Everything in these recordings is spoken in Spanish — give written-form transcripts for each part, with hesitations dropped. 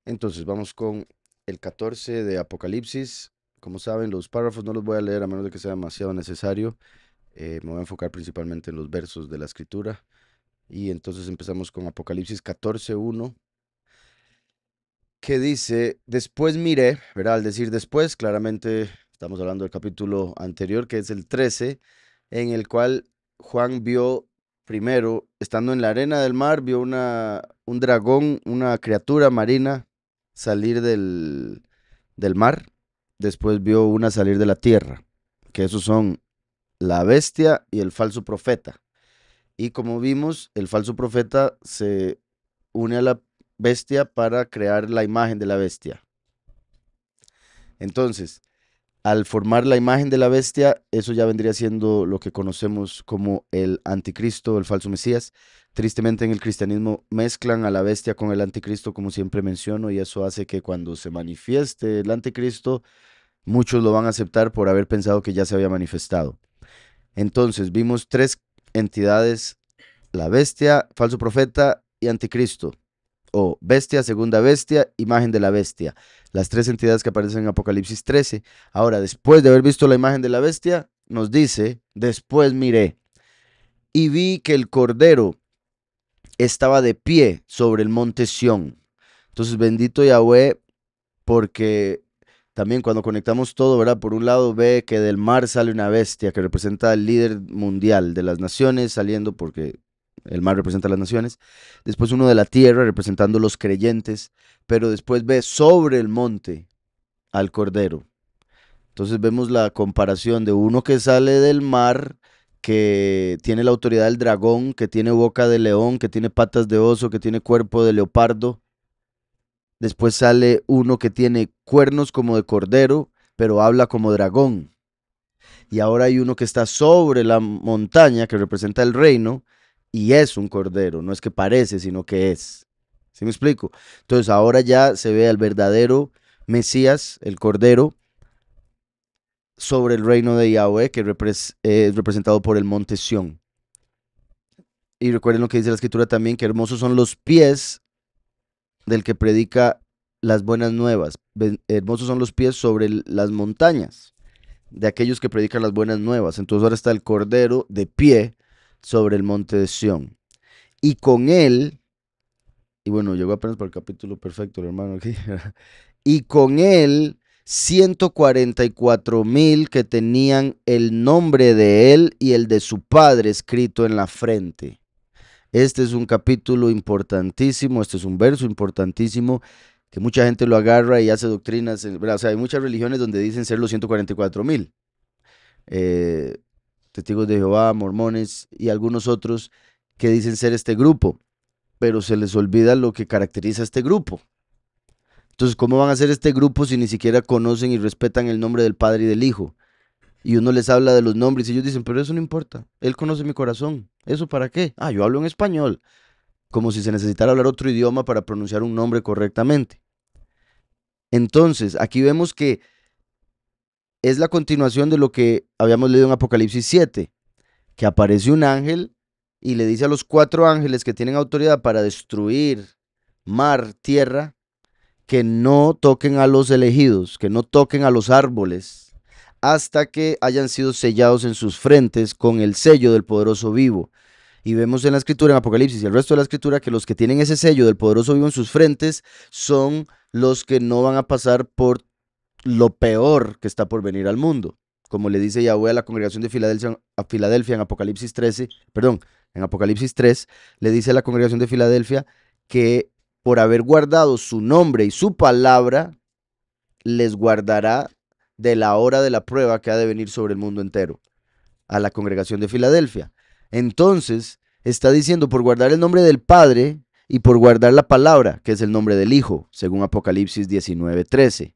Entonces, vamos con el 14 de Apocalipsis. Como saben, los párrafos no los voy a leer a menos de que sea demasiado necesario. Me voy a enfocar principalmente en los versos de la escritura. Y entonces empezamos con Apocalipsis 14:1, que dice, después miré, ¿verdad? Al decir después, claramente estamos hablando del capítulo anterior, que es el 13, en el cual Juan vio primero, estando en la arena del mar, vio un dragón, una criatura marina salir del mar. Después vio una salir de la tierra, que esos son la bestia y el falso profeta. Y como vimos, el falso profeta se une a la bestia para crear la imagen de la bestia. Entonces, al formar la imagen de la bestia, eso ya vendría siendo lo que conocemos como el anticristo, el falso Mesías. Tristemente en el cristianismo mezclan a la bestia con el anticristo, como siempre menciono, y eso hace que cuando se manifieste el anticristo, muchos lo van a aceptar por haber pensado que ya se había manifestado. Entonces, vimos tres entidades: la bestia, falso profeta y anticristo, o bestia, segunda bestia, imagen de la bestia. Las tres entidades que aparecen en Apocalipsis 13. Ahora, después de haber visto la imagen de la bestia, nos dice, después miré y vi que el Cordero estaba de pie sobre el monte Sión. Entonces, bendito Yahweh, porque también cuando conectamos todo, ¿verdad? Por un lado ve que del mar sale una bestia que representa al líder mundial de las naciones saliendo, porque el mar representa a las naciones. Después uno de la tierra representando los creyentes, pero después ve sobre el monte al Cordero. Entonces vemos la comparación de uno que sale del mar, que tiene la autoridad del dragón, que tiene boca de león, que tiene patas de oso, que tiene cuerpo de leopardo. Después sale uno que tiene cuernos como de cordero, pero habla como dragón. Y ahora hay uno que está sobre la montaña, que representa el reino, y es un cordero. No es que parece, sino que es. ¿Sí me explico? Entonces ahora ya se ve al verdadero Mesías, el cordero, sobre el reino de Yahweh, que es representado por el monte Sión. Y recuerden lo que dice la escritura también, que hermosos son los pies del que predica las buenas nuevas. Hermosos son los pies sobre las montañas de aquellos que predican las buenas nuevas. Entonces ahora está el Cordero de pie sobre el monte de Sión. Y con él, y bueno, llegó apenas para el capítulo perfecto, el hermano aquí. Y con él 144,000 que tenían el nombre de él y el de su padre escrito en la frente. Este es un capítulo importantísimo, este es un verso importantísimo que mucha gente lo agarra y hace doctrinas, ¿verdad? O sea, hay muchas religiones donde dicen ser los 144,000. Eh, Testigos de Jehová, mormones y algunos otros que dicen ser este grupo, pero se les olvida lo que caracteriza a este grupo. Entonces, ¿cómo van a ser este grupo si ni siquiera conocen y respetan el nombre del Padre y del Hijo? Y uno les habla de los nombres y ellos dicen, pero eso no importa, Él conoce mi corazón. ¿Eso para qué? Ah, yo hablo en español, como si se necesitara hablar otro idioma para pronunciar un nombre correctamente. Entonces, aquí vemos que es la continuación de lo que habíamos leído en Apocalipsis 7, que aparece un ángel y le dice a los cuatro ángeles que tienen autoridad para destruir mar, tierra, que no toquen a los elegidos, que no toquen a los árboles, hasta que hayan sido sellados en sus frentes con el sello del poderoso vivo. Y vemos en la escritura, en Apocalipsis y el resto de la escritura, que los que tienen ese sello del poderoso vivo en sus frentes son los que no van a pasar por lo peor que está por venir al mundo. Como le dice Yahweh a la congregación de Filadelfia en Apocalipsis 13, perdón, en Apocalipsis 3, le dice a la congregación de Filadelfia que por haber guardado su nombre y su palabra, les guardará de la hora de la prueba que ha de venir sobre el mundo entero, a la congregación de Filadelfia. Entonces, está diciendo por guardar el nombre del Padre y por guardar la palabra, que es el nombre del Hijo, según Apocalipsis 19:13.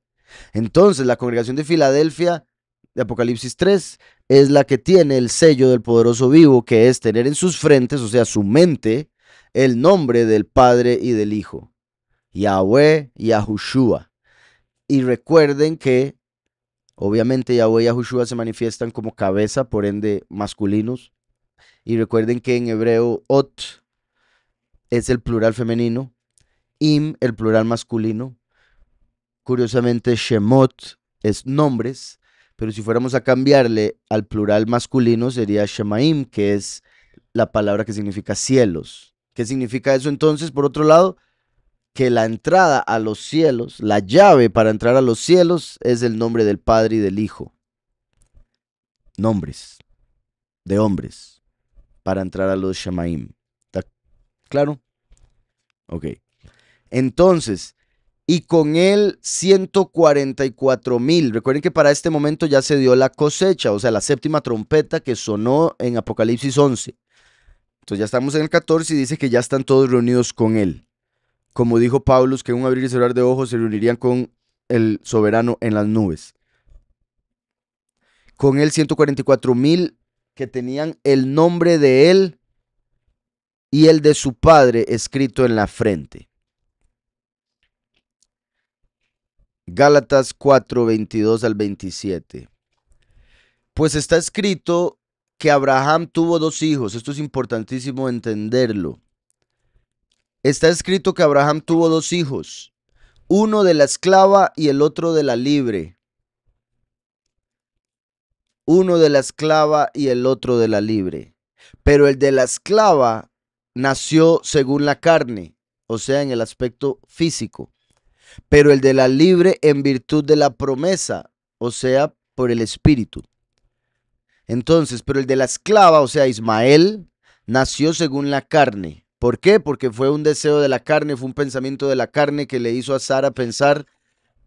Entonces, la congregación de Filadelfia de Apocalipsis 3 es la que tiene el sello del poderoso vivo, que es tener en sus frentes, o sea, su mente, el nombre del Padre y del Hijo, Yahweh y Yahushua. Y recuerden que, obviamente, Yahweh y Yahushua se manifiestan como cabeza, por ende, masculinos. Y recuerden que en hebreo, Ot es el plural femenino, Im el plural masculino, Curiosamente, Shemot es nombres, pero si fuéramos a cambiarle al plural masculino sería Shemaim, que es la palabra que significa cielos. ¿Qué significa eso entonces? Por otro lado, que la entrada a los cielos, la llave para entrar a los cielos es el nombre del Padre y del Hijo. Nombres de hombres para entrar a los Shemaim. ¿Está claro? Ok. Entonces, y con él 144,000. Recuerden que para este momento ya se dio la cosecha, o sea, la séptima trompeta que sonó en Apocalipsis 11. Entonces ya estamos en el 14 y dice que ya están todos reunidos con él. Como dijo Pablo, que en un abrir y cerrar de ojos se reunirían con el soberano en las nubes. Con él 144,000 que tenían el nombre de él y el de su padre escrito en la frente. Gálatas 4, 22 al 27. Pues está escrito que Abraham tuvo 2 hijos. Esto es importantísimo entenderlo. Está escrito que Abraham tuvo 2 hijos, uno de la esclava y el otro de la libre. Uno de la esclava y el otro de la libre. Pero el de la esclava nació según la carne, o sea, en el aspecto físico. Pero el de la libre en virtud de la promesa, o sea, por el espíritu. Entonces, pero el de la esclava, o sea, Ismael, nació según la carne. ¿Por qué? Porque fue un deseo de la carne, fue un pensamiento de la carne que le hizo a Sara pensar,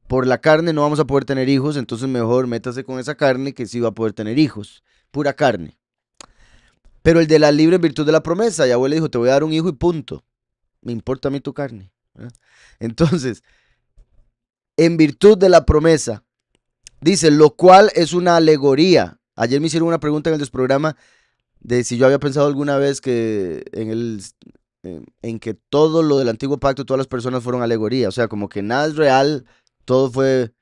por la carne no vamos a poder tener hijos, entonces mejor métase con esa carne que sí va a poder tener hijos. Pura carne. Pero el de la libre en virtud de la promesa, Yahweh le dijo, te voy a dar un hijo y punto. Me importa a mí tu carne. Entonces, en virtud de la promesa, dice, lo cual es una alegoría. Ayer me hicieron una pregunta en el desprograma de si yo había pensado alguna vez que en que todo lo del antiguo pacto, todas las personas fueron alegoría. O sea, como que nada es real, todo fue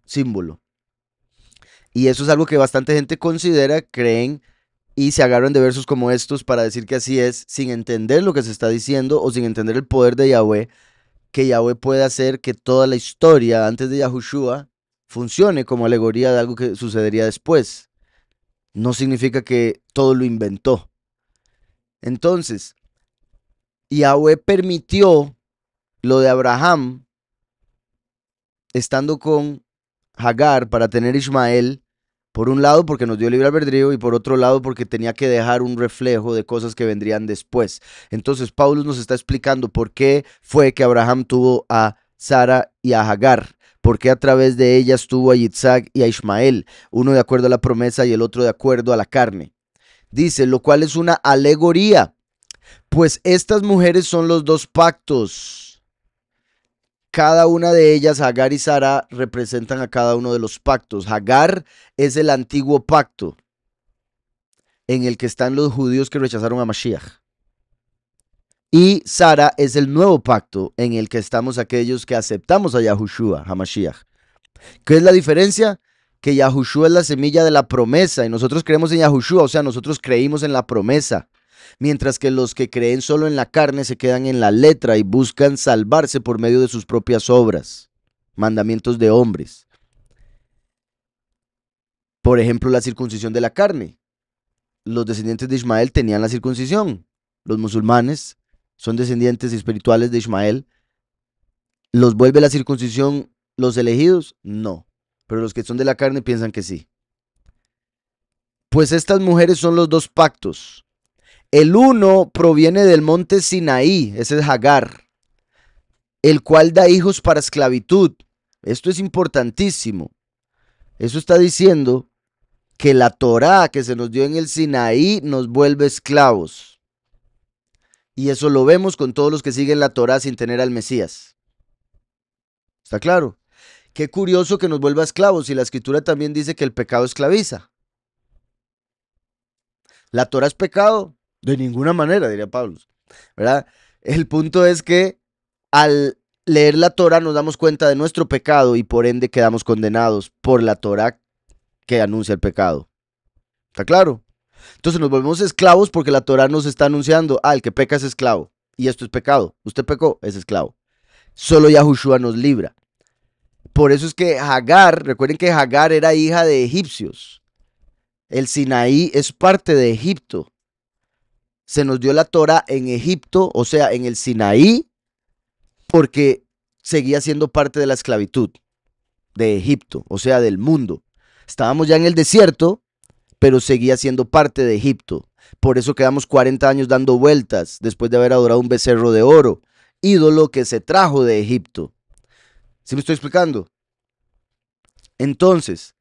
símbolo. Y eso es algo que bastante gente considera, creen y se agarran de versos como estos para decir que así es, sin entender lo que se está diciendo o sin entender el poder de Yahweh, que Yahweh puede hacer que toda la historia antes de Yahushua funcione como alegoría de algo que sucedería después. No significa que todo lo inventó. Entonces, Yahweh permitió lo de Abraham estando con Hagar para tener Ismael, por un lado porque nos dio libre albedrío y por otro lado porque tenía que dejar un reflejo de cosas que vendrían después. Entonces Pablo nos está explicando por qué fue que Abraham tuvo a Sara y a Hagar, por qué a través de ellas tuvo a Yitzhak y a Ismael, uno de acuerdo a la promesa y el otro de acuerdo a la carne. Dice, lo cual es una alegoría, pues estas mujeres son los 2 pactos. Cada una de ellas, Hagar y Sara, representan a cada uno de los pactos. Hagar es el antiguo pacto en el que están los judíos que rechazaron a Mashiach. Y Sara es el nuevo pacto en el que estamos aquellos que aceptamos a Yahushua, a Mashiach. ¿Qué es la diferencia? Que Yahushua es la semilla de la promesa y nosotros creemos en Yahushua, o sea, nosotros creímos en la promesa. Mientras que los que creen solo en la carne se quedan en la letra y buscan salvarse por medio de sus propias obras, mandamientos de hombres. Por ejemplo, la circuncisión de la carne. Los descendientes de Ismael tenían la circuncisión. Los musulmanes son descendientes espirituales de Ismael. ¿Los vuelve la circuncisión los elegidos? No. Pero los que son de la carne piensan que sí. Pues estas mujeres son los 2 pactos. El uno proviene del monte Sinaí, ese es Hagar, el cual da hijos para esclavitud. Esto es importantísimo. Eso está diciendo que la Torá que se nos dio en el Sinaí nos vuelve esclavos. Y eso lo vemos con todos los que siguen la Torá sin tener al Mesías. ¿Está claro? Qué curioso que nos vuelva esclavos y la Escritura también dice que el pecado esclaviza. ¿La Torá es pecado? De ninguna manera, diría Pablo, ¿verdad? El punto es que al leer la Torá nos damos cuenta de nuestro pecado y por ende quedamos condenados por la Torá que anuncia el pecado. ¿Está claro? Entonces nos volvemos esclavos porque la Torá nos está anunciando, el que peca es esclavo y esto es pecado. Usted pecó, es esclavo. Solo Yahushua nos libra. Por eso es que Hagar, recuerden que Hagar era hija de egipcios. El Sinaí es parte de Egipto. Se nos dio la Torah en Egipto, o sea, en el Sinaí, porque seguía siendo parte de la esclavitud de Egipto, o sea, del mundo. Estábamos ya en el desierto, pero seguía siendo parte de Egipto. Por eso quedamos 40 años dando vueltas después de haber adorado un becerro de oro, ídolo que se trajo de Egipto. ¿Sí me estoy explicando? Entonces,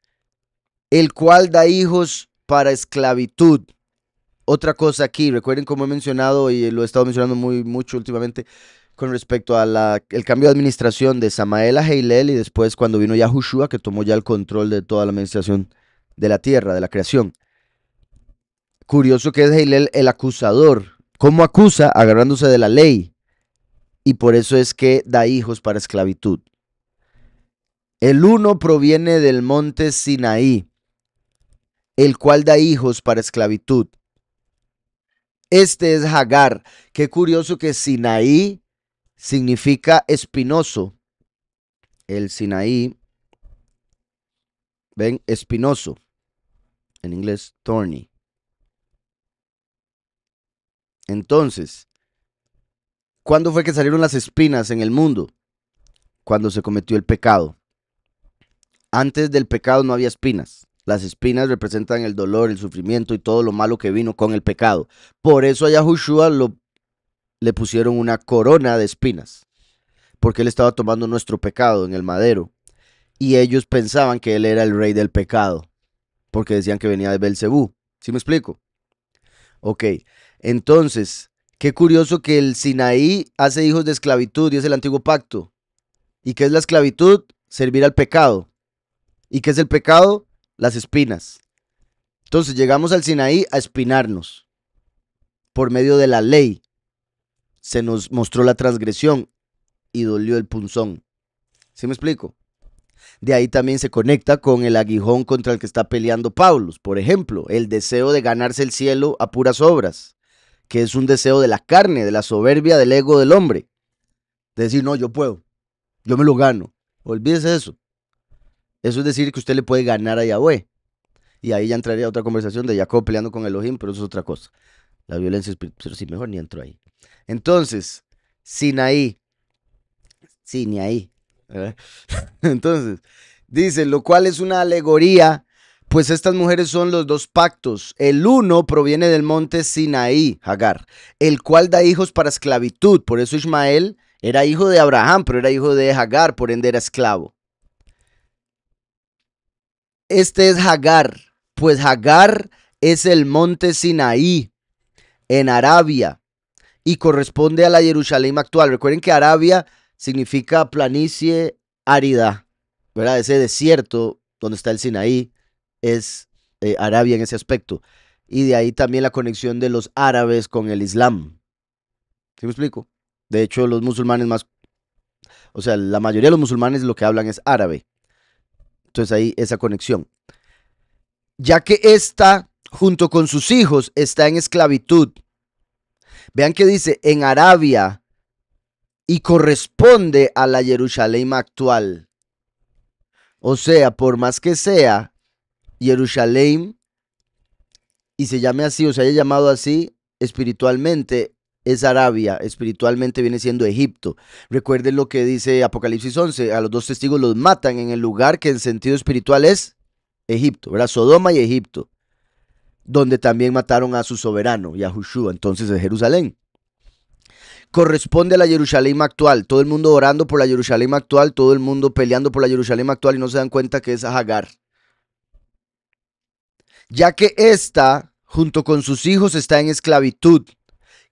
el cual da hijos para esclavitud. Otra cosa aquí, recuerden como he mencionado y lo he estado mencionando mucho últimamente con respecto a el cambio de administración de Samael a Heilel y después cuando vino Yahushua que tomó ya el control de toda la administración de la tierra, de la creación. Curioso que es Heilel el acusador. ¿Cómo acusa? Agarrándose de la ley. Y por eso es que da hijos para esclavitud. El uno proviene del monte Sinaí, el cual da hijos para esclavitud. Este es Hagar. Qué curioso que Sinaí significa espinoso. El Sinaí, ven, espinoso. En inglés, thorny. Entonces, ¿cuándo fue que salieron las espinas en el mundo? Cuando se cometió el pecado. Antes del pecado no había espinas. Las espinas representan el dolor, el sufrimiento y todo lo malo que vino con el pecado. Por eso a Yahushua le pusieron una corona de espinas. Porque él estaba tomando nuestro pecado en el madero. Y ellos pensaban que él era el rey del pecado. Porque decían que venía de Belcebú. ¿Sí me explico? Ok. Entonces, qué curioso que el Sinaí hace hijos de esclavitud y es el antiguo pacto. ¿Y qué es la esclavitud? Servir al pecado. ¿Y qué es el pecado? Las espinas. Entonces llegamos al Sinaí a espinarnos. Por medio de la ley se nos mostró la transgresión y dolió el punzón. ¿Sí me explico? De ahí también se conecta con el aguijón contra el que está peleando Pablo. Por ejemplo, el deseo de ganarse el cielo a puras obras, que es un deseo de la carne, de la soberbia del ego del hombre. De decir, no, yo puedo, yo me lo gano. Olvídese de eso. Eso es decir que usted le puede ganar a Yahweh. Y ahí ya entraría otra conversación de Jacob peleando con Elohim, pero eso es otra cosa. La violencia espiritual, pero sí, mejor ni entro ahí. Entonces, Sinaí, sí, ni ahí. Entonces, dice, lo cual es una alegoría, pues estas mujeres son los dos pactos. El uno proviene del monte Sinaí, Hagar, el cual da hijos para esclavitud. Por eso Ismael era hijo de Abraham, pero era hijo de Hagar, por ende era esclavo. Este es Hagar, pues Hagar es el monte Sinaí en Arabia y corresponde a la Jerusalén actual. Recuerden que Arabia significa planicie árida, ¿verdad? Ese desierto donde está el Sinaí es Arabia en ese aspecto. Y de ahí también la conexión de los árabes con el Islam. ¿Sí me explico? De hecho, los musulmanes más, o sea, la mayoría de los musulmanes lo que hablan es árabe. Entonces ahí esa conexión. Ya que ésta, junto con sus hijos, está en esclavitud. Vean que dice en Arabia y corresponde a la Jerusalén actual. O sea, por más que sea Jerusalén y se llame así o se haya llamado así, espiritualmente es Arabia, espiritualmente viene siendo Egipto. Recuerden lo que dice Apocalipsis 11, a los dos testigos los matan en el lugar que en sentido espiritual es Egipto, ¿verdad? Sodoma y Egipto, donde también mataron a su soberano, Yahushua, entonces es Jerusalén. Corresponde a la Jerusalén actual, todo el mundo orando por la Jerusalén actual, todo el mundo peleando por la Jerusalén actual y no se dan cuenta que es Hagar. Ya que ésta, junto con sus hijos, está en esclavitud.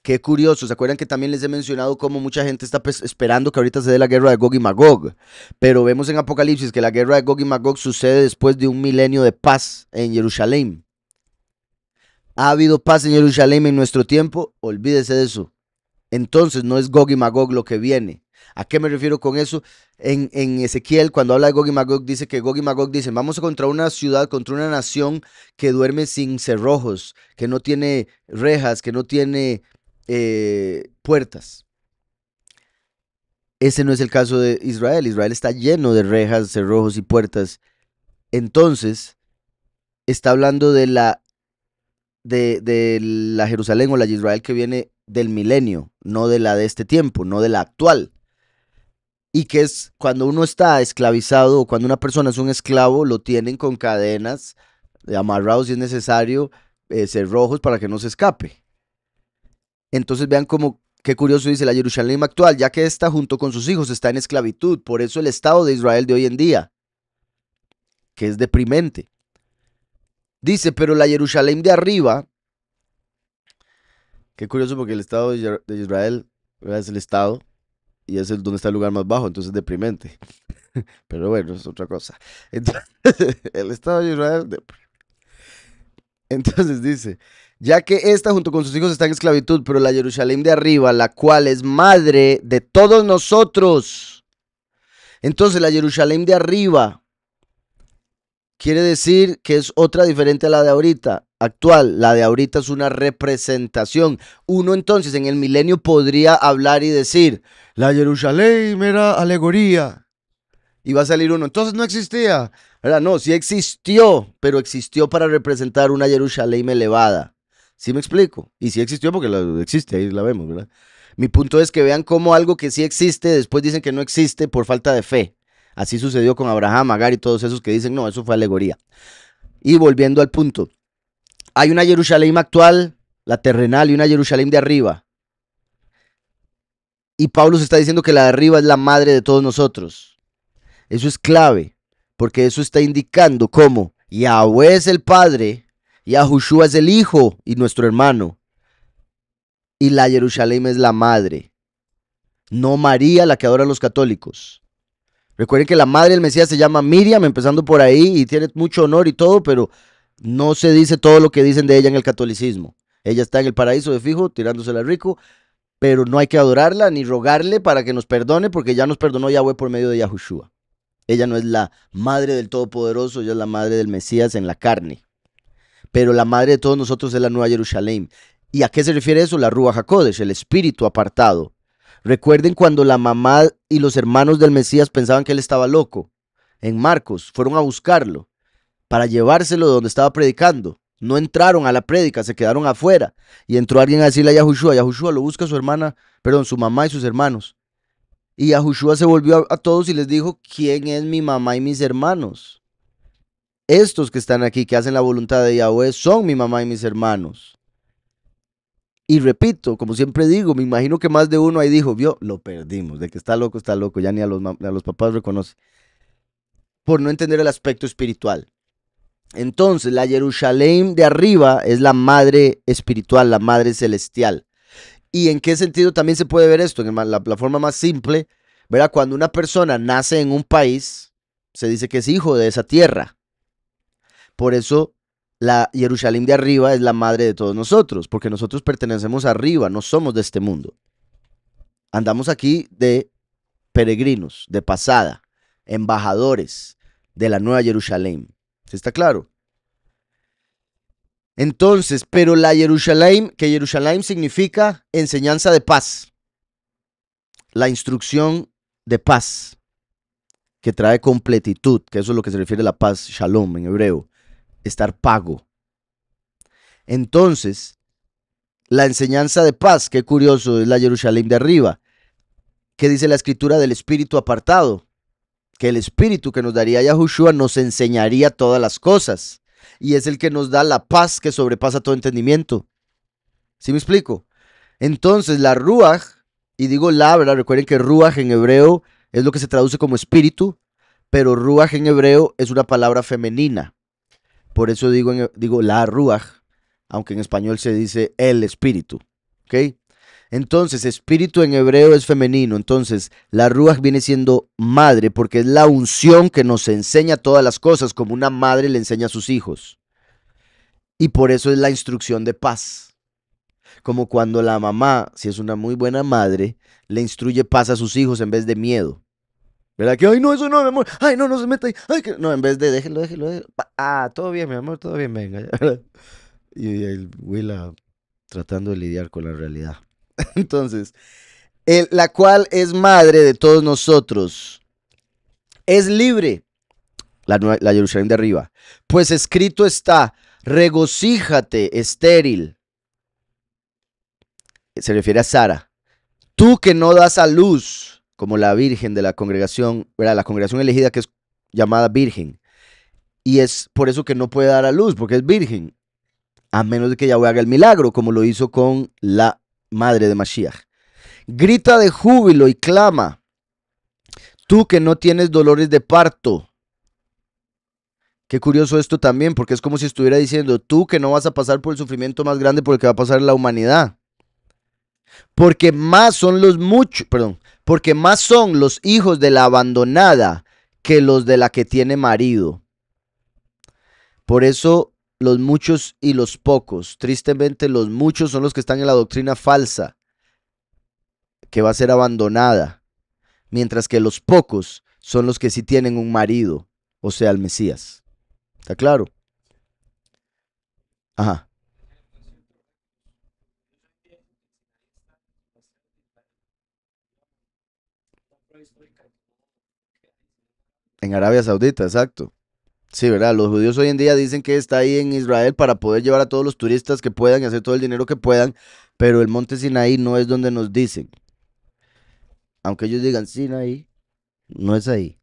Qué curioso, ¿se acuerdan que también les he mencionado cómo mucha gente está esperando que ahorita se dé la guerra de Gog y Magog? Pero vemos en Apocalipsis que la guerra de Gog y Magog sucede después de un milenio de paz en Jerusalén. ¿Ha habido paz en Jerusalén en nuestro tiempo? Olvídese de eso. Entonces no es Gog y Magog lo que viene. ¿A qué me refiero con eso? En Ezequiel, cuando habla de Gog y Magog, dice que Gog y Magog dicen, vamos a contra una ciudad, contra una nación que duerme sin cerrojos, que no tiene rejas, que no tiene puertas. Ese no es el caso de Israel. Israel está lleno de rejas, cerrojos y puertas. Entonces, está hablando de la Jerusalén o la Israel que viene del milenio, no de la de este tiempo, no de la actual. Y que es cuando uno está esclavizado o cuando una persona es un esclavo, lo tienen con cadenas, amarrados si es necesario, cerrojos para que no se escape. Entonces vean cómo, qué curioso dice la Jerusalén actual, ya que esta junto con sus hijos está en esclavitud. Por eso el Estado de Israel de hoy en día, que es deprimente. Dice, pero la Jerusalén de arriba, qué curioso porque el Estado de Israel, ¿verdad?, es el Estado y es donde está el lugar más bajo, entonces es deprimente. Pero bueno, es otra cosa. Entonces, el Estado de Israel, entonces dice, ya que esta junto con sus hijos está en esclavitud, pero la Jerusalén de arriba, la cual es madre de todos nosotros. Entonces la Jerusalén de arriba quiere decir que es otra diferente a la de ahorita, actual. La de ahorita es una representación. Uno entonces en el milenio podría hablar y decir, la Jerusalén era alegoría. Y va a salir uno, entonces no existía. ¿Verdad? No, sí existió, pero existió para representar una Jerusalén elevada. ¿Sí me explico? Y sí existió porque existe, ahí la vemos, ¿verdad? Mi punto es que vean cómo algo que sí existe, después dicen que no existe por falta de fe. Así sucedió con Abraham, Agar y todos esos que dicen, no, eso fue alegoría. Y volviendo al punto, hay una Jerusalén actual, la terrenal, y una Jerusalén de arriba. Y Pablo se está diciendo que la de arriba es la madre de todos nosotros. Eso es clave, porque eso está indicando cómo Yahweh es el Padre, Yahushua es el Hijo y nuestro hermano, y la Jerusalén es la madre, no María, la que adoran los católicos. Recuerden que la madre del Mesías se llama Miriam, empezando por ahí, y tiene mucho honor y todo, pero no se dice todo lo que dicen de ella en el catolicismo. Ella está en el paraíso de fijo, tirándosela rico, pero no hay que adorarla ni rogarle para que nos perdone, porque ya nos perdonó Yahweh por medio de Yahushua. Ella no es la madre del Todopoderoso, ella es la madre del Mesías en la carne. Pero la madre de todos nosotros es la Nueva Jerusalén. ¿Y a qué se refiere eso? La Ruach HaKodesh, el espíritu apartado. Recuerden cuando la mamá y los hermanos del Mesías pensaban que él estaba loco. En Marcos, fueron a buscarlo para llevárselo de donde estaba predicando. No entraron a la prédica, se quedaron afuera. Y entró alguien a decirle a Yahushua, Yahushua lo busca su hermana, perdón, su mamá y sus hermanos. Y Yahushua se volvió a todos y les dijo, ¿quién es mi mamá y mis hermanos? Estos que están aquí, que hacen la voluntad de Yahweh, son mi mamá y mis hermanos. Y repito, como siempre digo, me imagino que más de uno ahí dijo, vio, lo perdimos, de que está loco, ya ni a los papás reconoce, por no entender el aspecto espiritual. Entonces, la Jerusalén de arriba es la madre espiritual, la madre celestial. ¿Y en qué sentido también se puede ver esto? En la forma más simple, ¿verdad? Cuando una persona nace en un país, se dice que es hijo de esa tierra. Por eso la Jerusalén de arriba es la madre de todos nosotros, porque nosotros pertenecemos arriba, no somos de este mundo. Andamos aquí de peregrinos, de pasada, embajadores de la Nueva Jerusalén. ¿Sí está claro? Entonces, pero la Jerusalén, que Jerusalén significa enseñanza de paz, la instrucción de paz, que trae completitud, que eso es lo que se refiere a la paz, shalom en hebreo, estar pago. Entonces, la enseñanza de paz, qué curioso, es la Jerusalén de arriba. ¿Qué dice la escritura del espíritu apartado? Que el espíritu que nos daría Yahushua nos enseñaría todas las cosas. Y es el que nos da la paz que sobrepasa todo entendimiento. ¿Sí me explico? Entonces, la Ruach, y digo la, ¿verdad? Recuerden que Ruach en hebreo es lo que se traduce como espíritu, pero Ruach en hebreo es una palabra femenina. Por eso digo la Ruach, aunque en español se dice el espíritu. ¿Ok? Entonces, espíritu en hebreo es femenino. Entonces, la Ruach viene siendo madre porque es la unción que nos enseña todas las cosas, como una madre le enseña a sus hijos. Y por eso es la instrucción de paz. Como cuando la mamá, si es una muy buena madre, le instruye paz a sus hijos en vez de miedo. ¿Verdad? Que, ay, no, eso no, mi amor. Ay, no, no se meta ahí. Ay, que... No, en vez de déjelo. Ah, todo bien, mi amor, todo bien, venga. Y el Willa tratando de lidiar con la realidad. Entonces, la cual es madre de todos nosotros. Es libre, la Jerusalén de arriba, pues escrito está, regocíjate, estéril. Se refiere a Sara. Tú que no das a luz, como la virgen de la congregación, ¿verdad? La congregación elegida que es llamada virgen. Y es por eso que no puede dar a luz, porque es virgen. A menos de que Yahweh haga el milagro, como lo hizo con la madre de Mashiach. Grita de júbilo y clama. Tú que no tienes dolores de parto. Qué curioso esto también, porque es como si estuviera diciendo, tú que no vas a pasar por el sufrimiento más grande por el que va a pasar la humanidad. Porque más son porque más son los hijos de la abandonada que los de la que tiene marido. Por eso los muchos y los pocos, tristemente los muchos son los que están en la doctrina falsa, que va a ser abandonada, mientras que los pocos son los que sí tienen un marido, o sea, el Mesías. ¿Está claro? Ajá. En Arabia Saudita, exacto. Sí, ¿verdad? Los judíos hoy en día dicen que está ahí en Israel para poder llevar a todos los turistas que puedan y hacer todo el dinero que puedan, pero el monte Sinaí no es donde nos dicen. Aunque ellos digan Sinaí, no es ahí.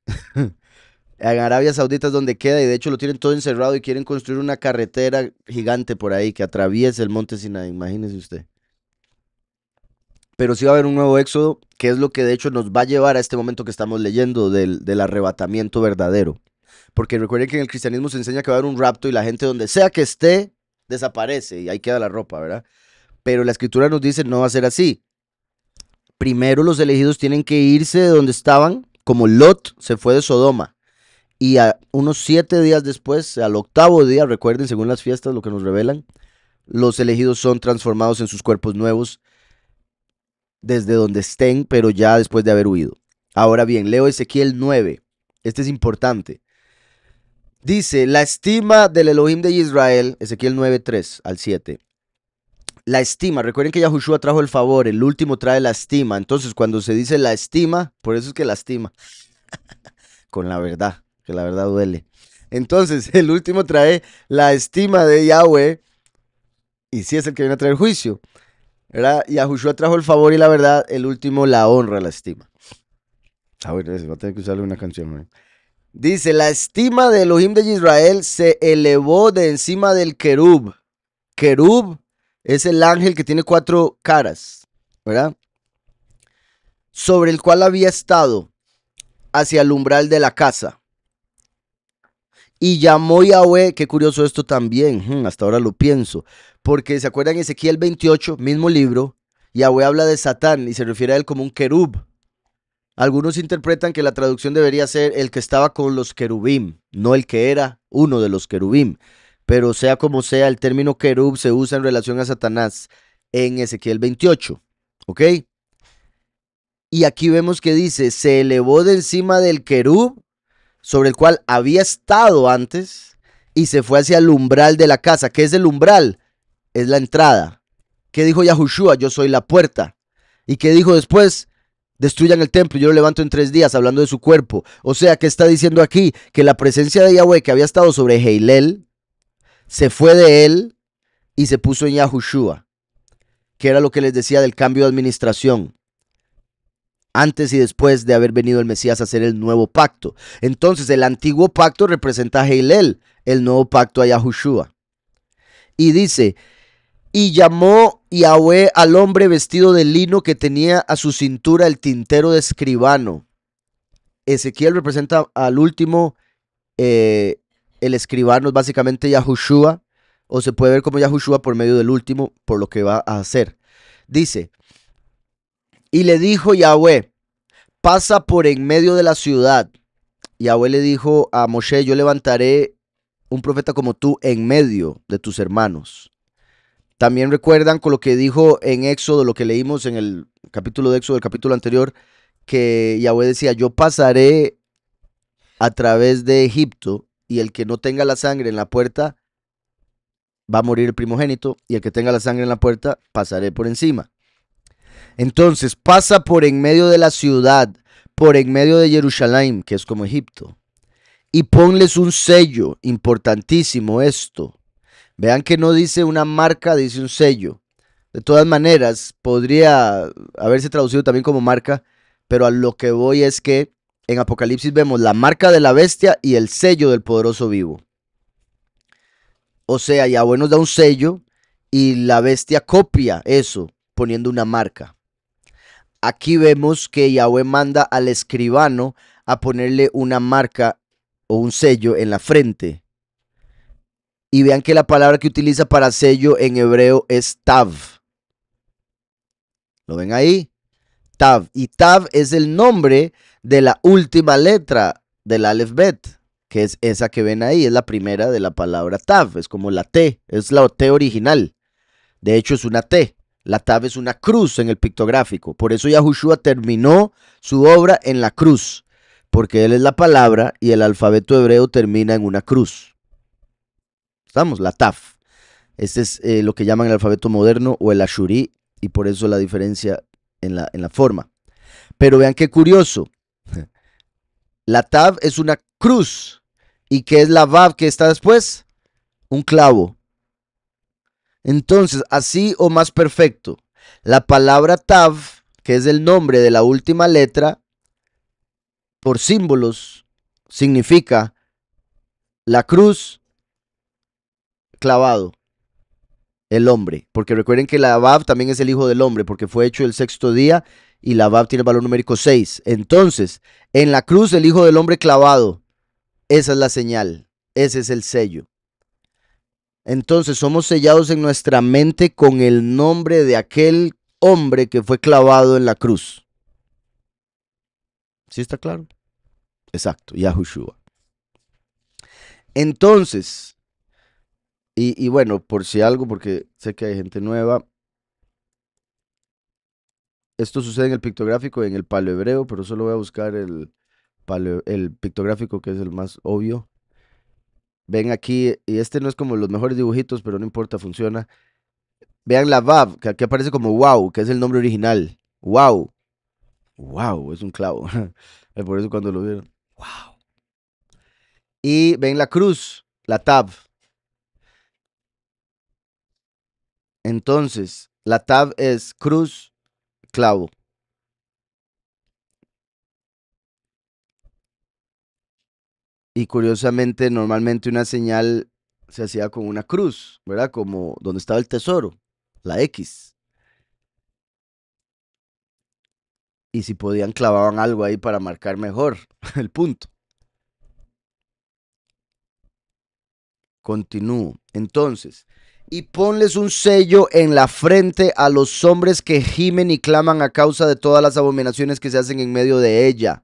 En Arabia Saudita es donde queda y de hecho lo tienen todo encerrado y quieren construir una carretera gigante por ahí que atraviese el monte Sinaí, imagínese usted. Pero sí va a haber un nuevo éxodo, que es lo que de hecho nos va a llevar a este momento que estamos leyendo del arrebatamiento verdadero. Porque recuerden que en el cristianismo se enseña que va a haber un rapto y la gente donde sea que esté desaparece y ahí queda la ropa, ¿verdad? Pero la escritura nos dice no va a ser así. Primero los elegidos tienen que irse de donde estaban, como Lot se fue de Sodoma. Y a unos 7 días después, al octavo día, recuerden, según las fiestas, lo que nos revelan, los elegidos son transformados en sus cuerpos nuevos desde donde estén, pero ya después de haber huido. Ahora bien, leo Ezequiel 9. Este es importante. Dice, la estima del Elohim de Israel, Ezequiel 9:3 al 7. La estima, recuerden que Yahushua trajo el favor, el último trae la estima. Entonces, cuando se dice la estima, por eso es que la estima, con la verdad, que la verdad duele. Entonces, el último trae la estima de Yahweh, y sí es el que viene a traer juicio, ¿verdad? Yahushua trajo el favor y la verdad, el último la honra, la estima. A ver, va a tener que usarle una canción, ¿eh? Dice, la estima de Elohim de Israel se elevó de encima del querub. Querub es el ángel que tiene 4 caras, ¿verdad? Sobre el cual había estado hacia el umbral de la casa. Y llamó Yahweh, qué curioso esto también, hasta ahora lo pienso, porque se acuerdan Ezequiel 28, mismo libro, Yahweh habla de Satán y se refiere a él como un querub. Algunos interpretan que la traducción debería ser el que estaba con los querubim, no el que era uno de los querubim. Pero sea como sea, el término querub se usa en relación a Satanás en Ezequiel 28. ¿Ok? Y aquí vemos que dice, se elevó de encima del querub sobre el cual había estado antes y se fue hacia el umbral de la casa. ¿Qué es el umbral? Es la entrada. ¿Qué dijo Yahushua? Yo soy la puerta. ¿Y qué dijo después? Destruyan el templo, yo lo levanto en 3 días, hablando de su cuerpo. O sea, ¿qué está diciendo aquí? Que la presencia de Yahweh que había estado sobre Heilel se fue de él y se puso en Yahushua, que era lo que les decía del cambio de administración, antes y después de haber venido el Mesías a hacer el nuevo pacto. Entonces, el antiguo pacto representa a Heilel, el nuevo pacto a Yahushua. Y dice, y llamó Yahweh al hombre vestido de lino que tenía a su cintura el tintero de escribano. Ezequiel representa al último, el escribano es básicamente Yahushua, o se puede ver como Yahushua por medio del último, por lo que va a hacer. Dice, y le dijo Yahweh, pasa por en medio de la ciudad. Yahweh le dijo a Moshe, yo levantaré un profeta como tú en medio de tus hermanos. También recuerdan con lo que dijo en Éxodo, lo que leímos en el capítulo de Éxodo, el capítulo anterior, que Yahweh decía, yo pasaré a través de Egipto y el que no tenga la sangre en la puerta va a morir el primogénito y el que tenga la sangre en la puerta pasaré por encima. Entonces pasa por en medio de la ciudad, por en medio de Jerusalén, que es como Egipto, y ponles un sello, importantísimo esto. Vean que no dice una marca, dice un sello. De todas maneras, podría haberse traducido también como marca, pero a lo que voy es que en Apocalipsis vemos la marca de la bestia y el sello del poderoso vivo. O sea, Yahweh nos da un sello y la bestia copia eso, poniendo una marca. Aquí vemos que Yahweh manda al escribano a ponerle una marca o un sello en la frente. Y vean que la palabra que utiliza para sello en hebreo es tav. ¿Lo ven ahí? Tav. Y Tav es el nombre de la última letra del Aleph Bet, que es esa que ven ahí, es la primera de la palabra Tav, es como la T, es la T original. De hecho, es una T. La Tav es una cruz en el pictográfico. Por eso Yahushua terminó su obra en la cruz, porque él es la palabra y el alfabeto hebreo termina en una cruz. ¿Estamos? La Tav. Este es lo que llaman el alfabeto moderno o el Ashuri, y por eso la diferencia en la forma. Pero vean qué curioso. La Tav es una cruz. ¿Y qué es la Vav que está después? Un clavo. Entonces, así o más perfecto, la palabra Tav, que es el nombre de la última letra, por símbolos, significa la cruz, clavado, el hombre. Porque recuerden que la Vav también es el hijo del hombre, porque fue hecho el sexto día y la Vav tiene el valor numérico 6. Entonces, en la cruz el hijo del hombre clavado, esa es la señal, ese es el sello. Entonces somos sellados en nuestra mente con el nombre de aquel hombre que fue clavado en la cruz. ¿Sí está claro? Exacto, Yahushua. Entonces, y bueno, por si algo, porque sé que hay gente nueva, esto sucede en el pictográfico y en el paleohebreo, pero solo voy a buscar el pictográfico que es el más obvio. Ven aquí, y este no es como los mejores dibujitos, pero no importa, funciona. Vean la Vav, que aquí aparece como wow, que es el nombre original. Wow. Wow, es un clavo. Por eso cuando lo vieron. Wow. Y ven la cruz, la Tav. Entonces, la Tav es cruz, clavo. Y curiosamente, normalmente una señal se hacía con una cruz, ¿verdad? Como donde estaba el tesoro, la X. Y si podían, clavaban algo ahí para marcar mejor el punto. Continúo. Entonces, y ponles un sello en la frente a los hombres que gimen y claman a causa de todas las abominaciones que se hacen en medio de ella.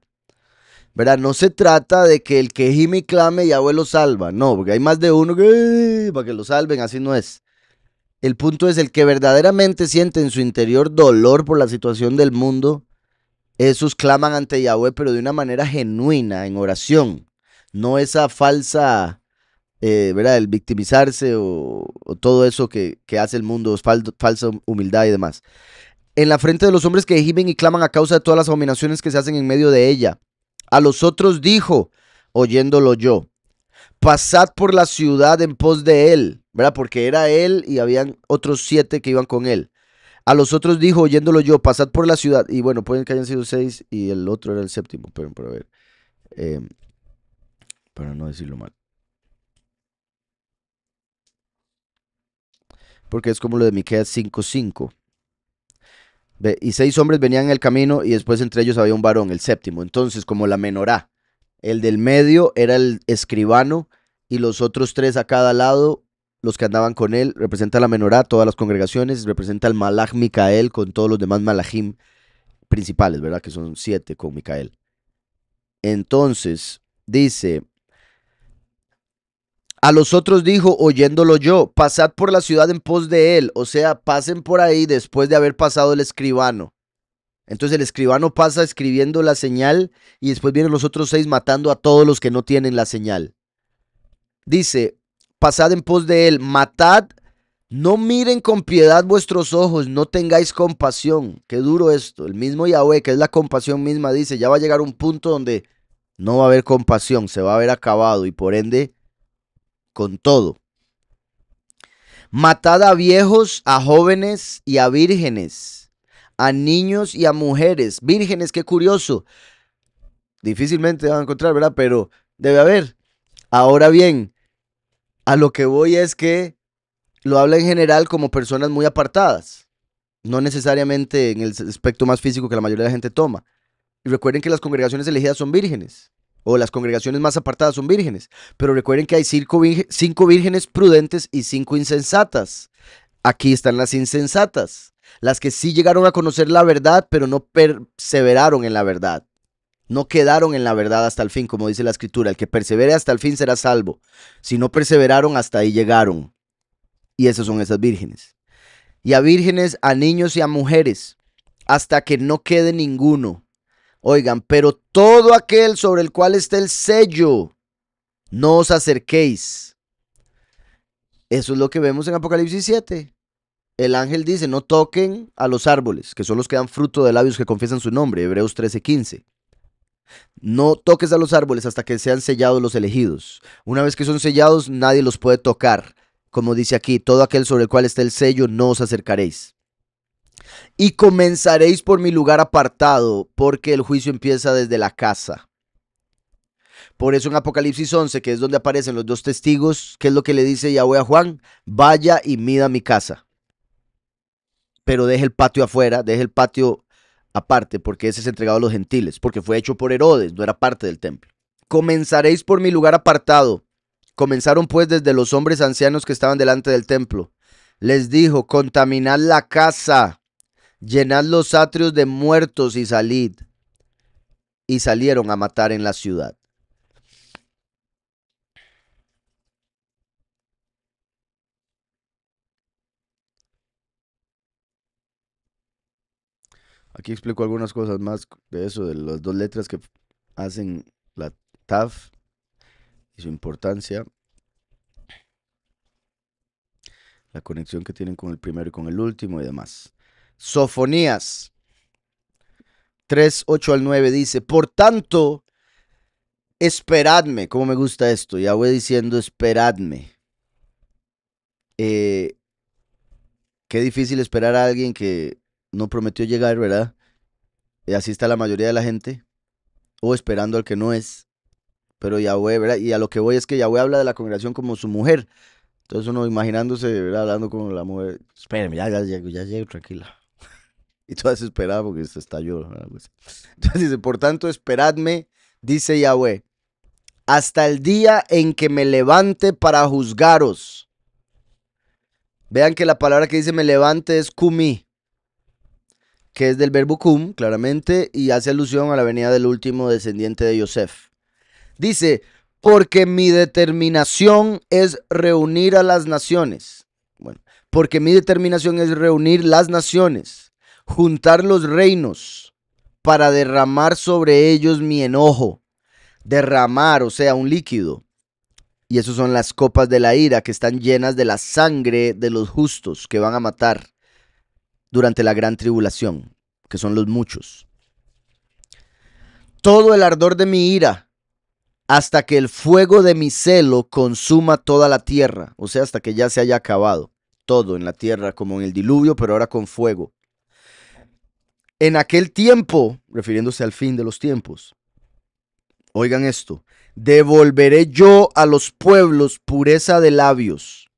¿Verdad? No se trata de que el que gime y clame Yahweh lo salva. No, porque hay más de uno que para que lo salven, así no es. El punto es el que verdaderamente siente en su interior dolor por la situación del mundo. Esos claman ante Yahweh, pero de una manera genuina, en oración. No esa falsa, ¿verdad? El victimizarse o todo eso que hace el mundo, falsa humildad y demás. En la frente de los hombres que gimen y claman a causa de todas las abominaciones que se hacen en medio de ella. A los otros dijo, oyéndolo yo, pasad por la ciudad en pos de él, ¿verdad? Porque era él y habían otros 7 que iban con él. A los otros dijo, oyéndolo yo, pasad por la ciudad. Y bueno, pueden que hayan sido 6 y el otro era el séptimo, pero a ver, eh, para no decirlo mal. Porque es como lo de Miqueas 5:5. Y 6 hombres venían en el camino y después entre ellos había un varón, el séptimo. Entonces, como la menorá, el del medio era el escribano y los otros 3 a cada lado, los que andaban con él, representa la menorá, todas las congregaciones, representa el malach Micael con todos los demás malachim principales, ¿verdad? Que son 7 con Micael. Entonces, dice, a los otros dijo, oyéndolo yo, pasad por la ciudad en pos de él, o sea, pasen por ahí después de haber pasado el escribano. Entonces el escribano pasa escribiendo la señal y después vienen los otros 6 matando a todos los que no tienen la señal. Dice, pasad en pos de él, matad No miren con piedad vuestros ojos, no tengáis compasión. Qué duro esto. El mismo Yahweh, que es la compasión misma, dice, ya va a llegar un punto donde no va a haber compasión, se va a ver acabado y por ende con todo. Matad a viejos, a jóvenes y a vírgenes, a niños y a mujeres. Vírgenes, qué curioso. Difícilmente van a encontrar, ¿verdad? Pero debe haber. Ahora bien, a lo que voy es que lo habla en general como personas muy apartadas, no necesariamente en el aspecto más físico que la mayoría de la gente toma. Y recuerden que las congregaciones elegidas son vírgenes, o las congregaciones más apartadas son vírgenes, pero recuerden que hay cinco vírgenes prudentes y 5 insensatas. Aquí están las insensatas, las que sí llegaron a conocer la verdad, pero no perseveraron en la verdad. No quedaron en la verdad hasta el fin, como dice la escritura. El que persevere hasta el fin será salvo. Si no perseveraron, hasta ahí llegaron. Y esas son esas vírgenes. Y a vírgenes, a niños y a mujeres, hasta que no quede ninguno. Oigan, pero todo aquel sobre el cual esté el sello, no os acerquéis. Eso es lo que vemos en Apocalipsis 7. El ángel dice, no toquen a los árboles, que son los que dan fruto de labios que confiesan su nombre, Hebreos 13:15. No toques a los árboles hasta que sean sellados los elegidos. Una vez que son sellados, nadie los puede tocar. Como dice aquí, todo aquel sobre el cual esté el sello, no os acercaréis. Y comenzaréis por mi lugar apartado, porque el juicio empieza desde la casa. Por eso en Apocalipsis 11, que es donde aparecen los dos testigos, ¿qué es lo que le dice Yahweh a Juan? Vaya y mida mi casa. Pero deje el patio afuera, deje el patio aparte, porque ese es entregado a los gentiles, porque fue hecho por Herodes, no era parte del templo. Comenzaréis por mi lugar apartado. Comenzaron pues desde los hombres ancianos que estaban delante del templo. Les dijo, contaminad la casa, llenad los atrios de muertos y salid. Y salieron a matar en la ciudad. Aquí explico algunas cosas más de eso, de las dos letras que hacen la Taf y su importancia, la conexión que tienen con el primero y con el último y demás. Sofonías 3:8-9 dice, por tanto, esperadme, como me gusta esto, ya voy diciendo esperadme. Qué difícil esperar a alguien que no prometió llegar, ¿verdad? Y así está la mayoría de la gente, o esperando al que no es. Pero Yahweh, ¿verdad? Y a lo que voy es que Yahweh habla de la congregación como su mujer. Entonces uno imaginándose, ¿verdad? Hablando con la mujer, espérame, ya llego, tranquila. Y toda desesperada porque se estalló. Pues. Entonces dice, por tanto, esperadme, dice Yahweh, hasta el día en que me levante para juzgaros. Vean que la palabra que dice me levante es kumi, que es del verbo kum, claramente, y hace alusión a la venida del último descendiente de Yosef. Dice, porque mi determinación es reunir a las naciones. Bueno, porque mi determinación es reunir las naciones, juntar los reinos, para derramar sobre ellos mi enojo. Derramar, o sea, un líquido. Y eso son las copas de la ira que están llenas de la sangre de los justos que van a matar durante la gran tribulación, que son los muchos. Todo el ardor de mi ira, hasta que el fuego de mi celo consuma toda la tierra, o sea, hasta que ya se haya acabado todo en la tierra, como en el diluvio, pero ahora con fuego. En aquel tiempo, refiriéndose al fin de los tiempos, oigan esto, devolveré yo a los pueblos pureza de labios.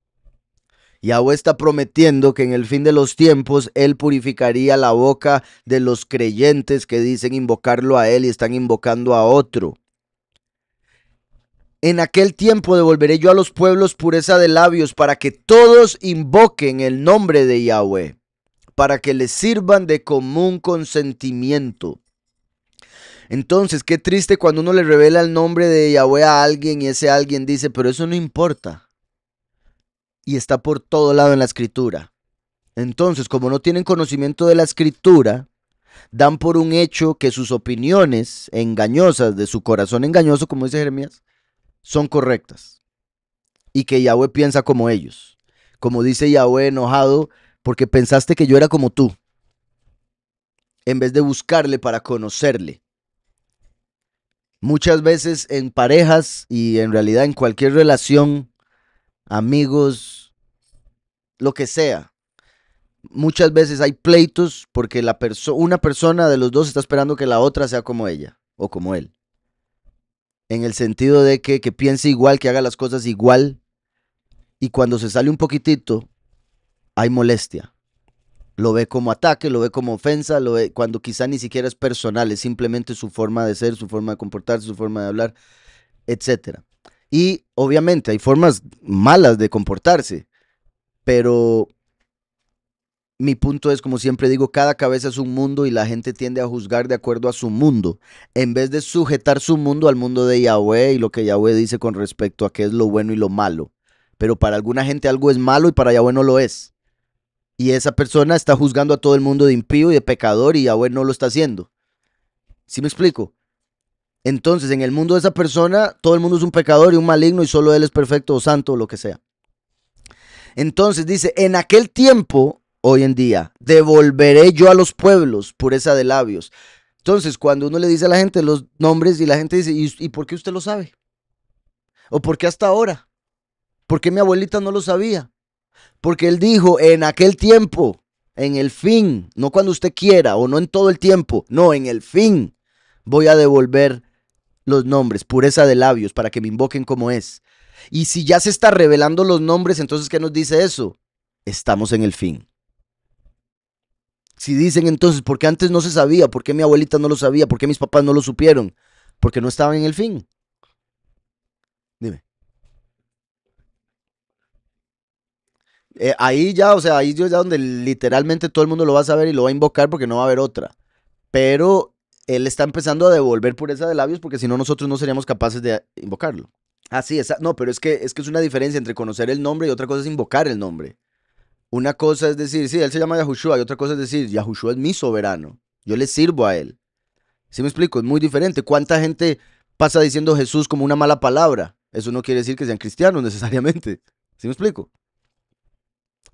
Yahweh está prometiendo que en el fin de los tiempos Él purificaría la boca de los creyentes que dicen invocarlo a Él y están invocando a otro. En aquel tiempo devolveré yo a los pueblos pureza de labios para que todos invoquen el nombre de Yahweh, para que les sirvan de común consentimiento. Entonces, qué triste cuando uno le revela el nombre de Yahweh a alguien y ese alguien dice, pero eso no importa. Y está por todo lado en la escritura. Entonces, como no tienen conocimiento de la escritura, dan por un hecho que sus opiniones engañosas de su corazón engañoso, como dice Jeremías, son correctas y que Yahweh piensa como ellos, como dice Yahweh enojado, porque pensaste que yo era como tú, en vez de buscarle para conocerle. Muchas veces en parejas y en realidad en cualquier relación, amigos, lo que sea, muchas veces hay pleitos porque una persona de los dos está esperando que la otra sea como ella o como él. En el sentido de que piense igual, que haga las cosas igual, y cuando se sale un poquitito, hay molestia. Lo ve como ataque, lo ve como ofensa, lo ve cuando quizá ni siquiera es personal, es simplemente su forma de ser, su forma de comportarse, su forma de hablar, etcétera. Y obviamente hay formas malas de comportarse, pero mi punto es, como siempre digo, cada cabeza es un mundo y la gente tiende a juzgar de acuerdo a su mundo, en vez de sujetar su mundo al mundo de Yahweh y lo que Yahweh dice con respecto a qué es lo bueno y lo malo. Pero para alguna gente algo es malo y para Yahweh no lo es. Y esa persona está juzgando a todo el mundo de impío y de pecador y Yahweh no lo está haciendo. ¿Sí me explico? Entonces, en el mundo de esa persona, todo el mundo es un pecador y un maligno y solo él es perfecto o santo o lo que sea. Entonces dice, en aquel tiempo, hoy en día, devolveré yo a los pueblos pureza de labios. Entonces, cuando uno le dice a la gente los nombres y la gente dice, ¿y por qué usted lo sabe? ¿O por qué hasta ahora? ¿Por qué mi abuelita no lo sabía? Porque él dijo, en aquel tiempo, en el fin, no cuando usted quiera o no en todo el tiempo, no, en el fin voy a devolver los nombres, pureza de labios, para que me invoquen como es. Y si ya se está revelando los nombres, entonces, ¿qué nos dice eso? Estamos en el fin. Si dicen entonces, ¿por qué antes no se sabía? ¿Por qué mi abuelita no lo sabía? ¿Por qué mis papás no lo supieron? Porque no estaban en el fin. Dime. Ahí ya, o sea, ahí ya donde literalmente todo el mundo lo va a saber y lo va a invocar porque no va a haber otra. Pero él está empezando a devolver pureza de labios porque si no nosotros no seríamos capaces de invocarlo. Así es, no, pero es que es una diferencia entre conocer el nombre y otra cosa es invocar el nombre. Una cosa es decir, sí, él se llama Yahushua, y otra cosa es decir, Yahushua es mi soberano, yo le sirvo a él. ¿Sí me explico? Es muy diferente. ¿Cuánta gente pasa diciendo Jesús como una mala palabra? Eso no quiere decir que sean cristianos necesariamente. ¿Sí me explico?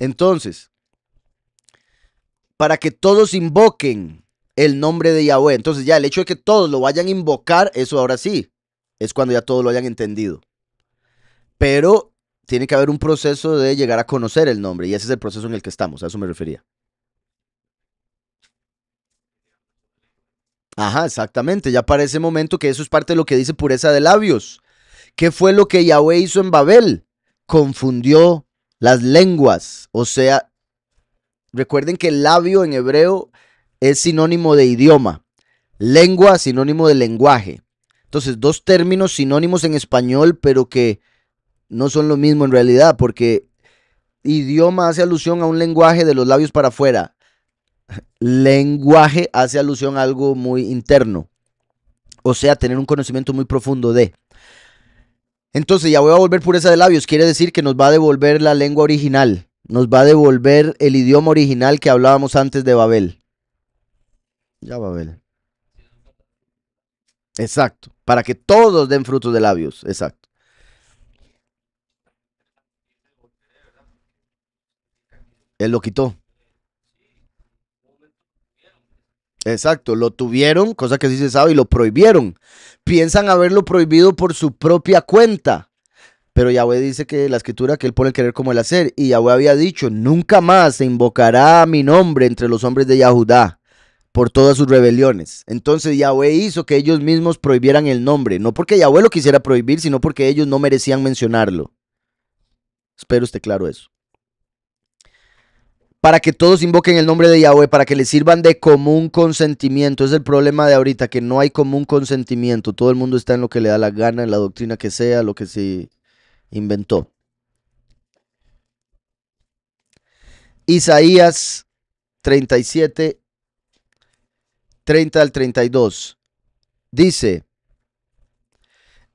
Entonces, para que todos invoquen el nombre de Yahweh, entonces ya el hecho de que todos lo vayan a invocar, eso ahora sí, es cuando ya todos lo hayan entendido. Pero tiene que haber un proceso de llegar a conocer el nombre y ese es el proceso en el que estamos, a eso me refería. Ajá, exactamente, ya para ese momento que eso es parte de lo que dice pureza de labios. ¿Qué fue lo que Yahweh hizo en Babel? Confundió las lenguas. O sea, recuerden que el labio en hebreo es sinónimo de idioma, lengua sinónimo de lenguaje. Entonces, dos términos sinónimos en español, pero que no son lo mismo en realidad, porque idioma hace alusión a un lenguaje de los labios para afuera. Lenguaje hace alusión a algo muy interno, o sea, tener un conocimiento muy profundo de. Entonces, ya voy a volver pureza de labios, quiere decir que nos va a devolver la lengua original, nos va a devolver el idioma original que hablábamos antes de Babel. Ya Babel. Exacto, para que todos den frutos de labios, exacto. Él lo quitó. Exacto, lo tuvieron, cosa que sí se sabe, y lo prohibieron. Piensan haberlo prohibido por su propia cuenta. Pero Yahweh dice que la escritura que él pone el querer como el hacer. Y Yahweh había dicho, nunca más se invocará mi nombre entre los hombres de Yahudá por todas sus rebeliones. Entonces Yahweh hizo que ellos mismos prohibieran el nombre. No porque Yahweh lo quisiera prohibir, sino porque ellos no merecían mencionarlo. Espero esté claro eso. Para que todos invoquen el nombre de Yahweh, para que les sirvan de común consentimiento. Es el problema de ahorita, que no hay común consentimiento. Todo el mundo está en lo que le da la gana, en la doctrina que sea, lo que se inventó. Isaías 37, 30 al 32. Dice,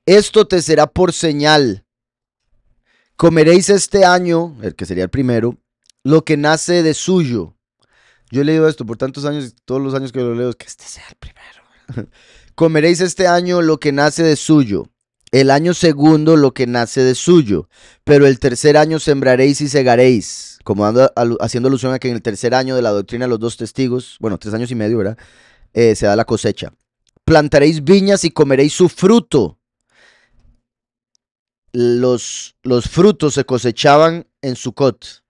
esto te será por señal. Comeréis este año, el que sería el primero, lo que nace de suyo. Yo he leído esto por tantos años, todos los años que lo leo, que este sea el primero. Comeréis este año lo que nace de suyo. el año segundo lo que nace de suyo, pero el tercer año sembraréis y segaréis, como haciendo alusión a que en el tercer año de la doctrina de los dos testigos, bueno, 3 años y medio, ¿verdad? Se da la cosecha. Plantaréis viñas y comeréis su fruto. Los frutos se cosechaban en Sucot.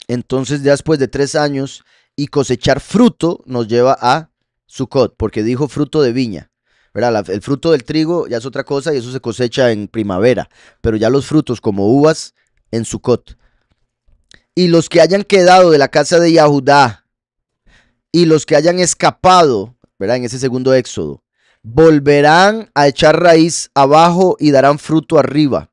Entonces, ya después de 3 años y cosechar fruto nos lleva a Sucot, porque dijo fruto de viña. ¿Verdad? El fruto del trigo ya es otra cosa y eso se cosecha en primavera, pero ya los frutos como uvas en Sucot. Y los que hayan quedado de la casa de Yahudá y los que hayan escapado, ¿verdad? En ese segundo éxodo, volverán a echar raíz abajo y darán fruto arriba,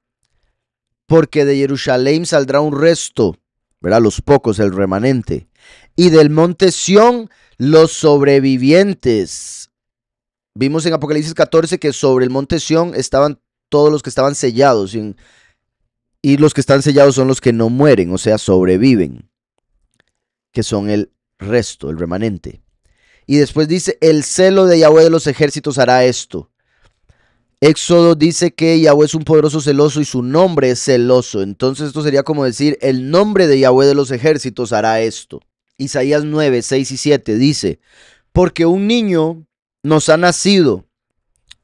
porque de Jerusalén saldrá un resto, ¿verdad? Los pocos, el remanente, y del monte Sión los sobrevivientes. Vimos en Apocalipsis 14 que sobre el monte Sión estaban todos los que estaban sellados, y los que están sellados son los que no mueren, o sea, sobreviven, que son el resto, el remanente. Y después dice, el celo de Yahweh de los ejércitos hará esto. Éxodo dice que Yahweh es un poderoso celoso y su nombre es celoso. Entonces esto sería como decir, el nombre de Yahweh de los ejércitos hará esto. Isaías 9, 6 y 7 dice, porque un niño nos ha nacido.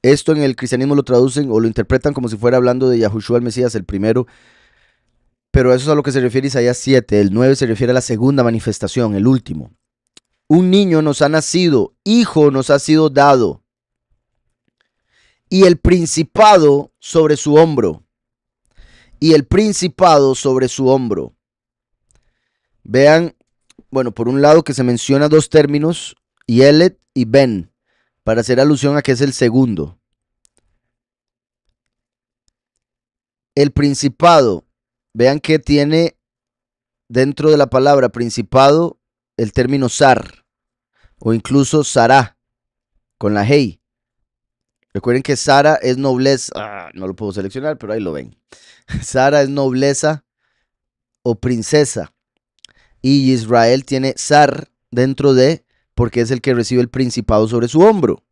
Esto en el cristianismo lo traducen o lo interpretan como si fuera hablando de Yahushua el Mesías, el primero. Pero eso es a lo que se refiere Isaías 7. El 9 se refiere a la segunda manifestación, el último. Un niño nos ha nacido, hijo nos ha sido dado, y el principado sobre su hombro. Y el principado sobre su hombro. Vean, bueno, por un lado que se menciona dos términos, Yelet y Ben, para hacer alusión a que es el segundo. El principado, vean que tiene dentro de la palabra principado el término zar, o incluso Sará, con la hey. Recuerden que Sara es nobleza, no lo puedo seleccionar, pero ahí lo ven. Sara es nobleza o princesa. Y Israel tiene zar dentro de, porque es el que recibe el principado sobre su hombro.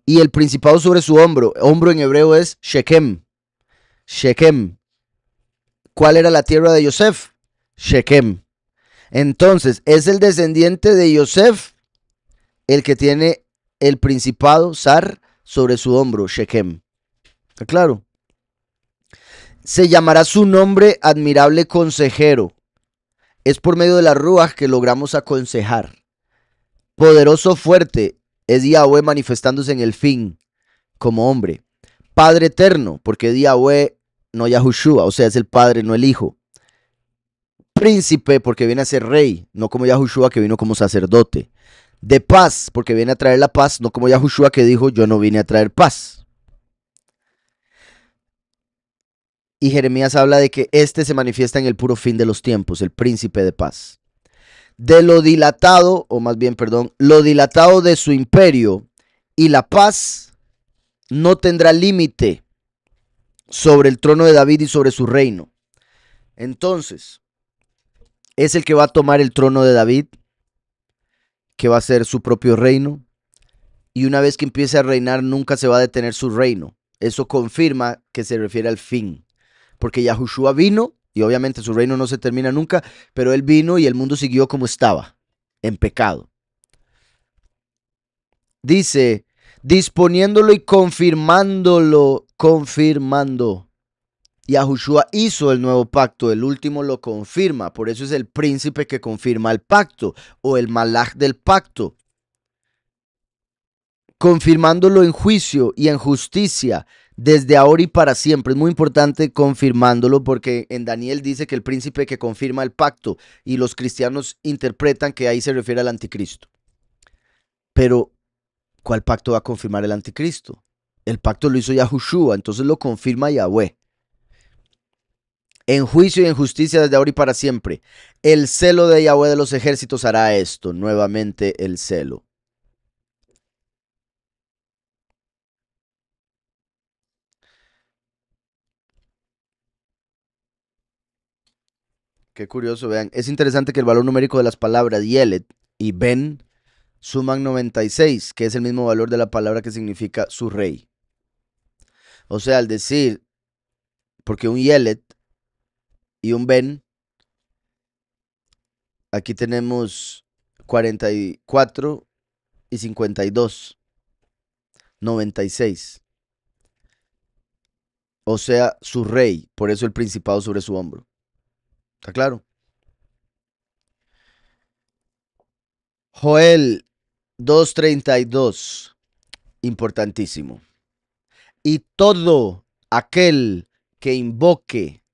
Y el principado sobre su hombro en hebreo es Shechem. Shechem. ¿Cuál era la tierra de Yosef? Shechem. Entonces, es el descendiente de Yosef el que tiene el principado, zar, sobre su hombro, Shechem. ¿Está claro? Se llamará su nombre admirable consejero. Es por medio de la Ruach que logramos aconsejar. Poderoso fuerte es Yahweh manifestándose en el fin, como hombre. Padre eterno, porque es Yahweh, no Yahushua, o sea, es el Padre, no el Hijo. Príncipe, porque viene a ser rey, no como Yahushua, que vino como sacerdote. De paz, porque viene a traer la paz, no como Yahushua, que dijo, yo no vine a traer paz. Y Jeremías habla de que este se manifiesta en el puro fin de los tiempos, el príncipe de paz. De lo dilatado, o más bien, perdón, lo dilatado de su imperio y la paz no tendrá límite sobre el trono de David y sobre su reino. Entonces, es el que va a tomar el trono de David, que va a ser su propio reino, y una vez que empiece a reinar nunca se va a detener su reino. Eso confirma que se refiere al fin, porque Yahushua vino, y obviamente su reino no se termina nunca, pero él vino y el mundo siguió como estaba, en pecado. Dice, disponiéndolo y confirmándolo, confirmando. Yahushua hizo el nuevo pacto, el último lo confirma, por eso es el príncipe que confirma el pacto, o el malach del pacto. Confirmándolo en juicio y en justicia, desde ahora y para siempre. Es muy importante confirmándolo porque en Daniel dice que el príncipe que confirma el pacto, y los cristianos interpretan que ahí se refiere al anticristo. Pero, ¿cuál pacto va a confirmar el anticristo? El pacto lo hizo Yahushua, entonces lo confirma Yahweh. En juicio y en justicia desde ahora y para siempre. El celo de Yahweh de los ejércitos hará esto, nuevamente el celo. Qué curioso, vean. Es interesante que el valor numérico de las palabras Yelet y Ben suman 96, que es el mismo valor de la palabra que significa su rey. O sea, al decir, porque un Yelet y un Ben, aquí tenemos 44 y 52, 96. O sea, su rey, por eso el principado sobre su hombro. ¿Está claro? Joel 2:32, importantísimo. Y todo aquel que invoque,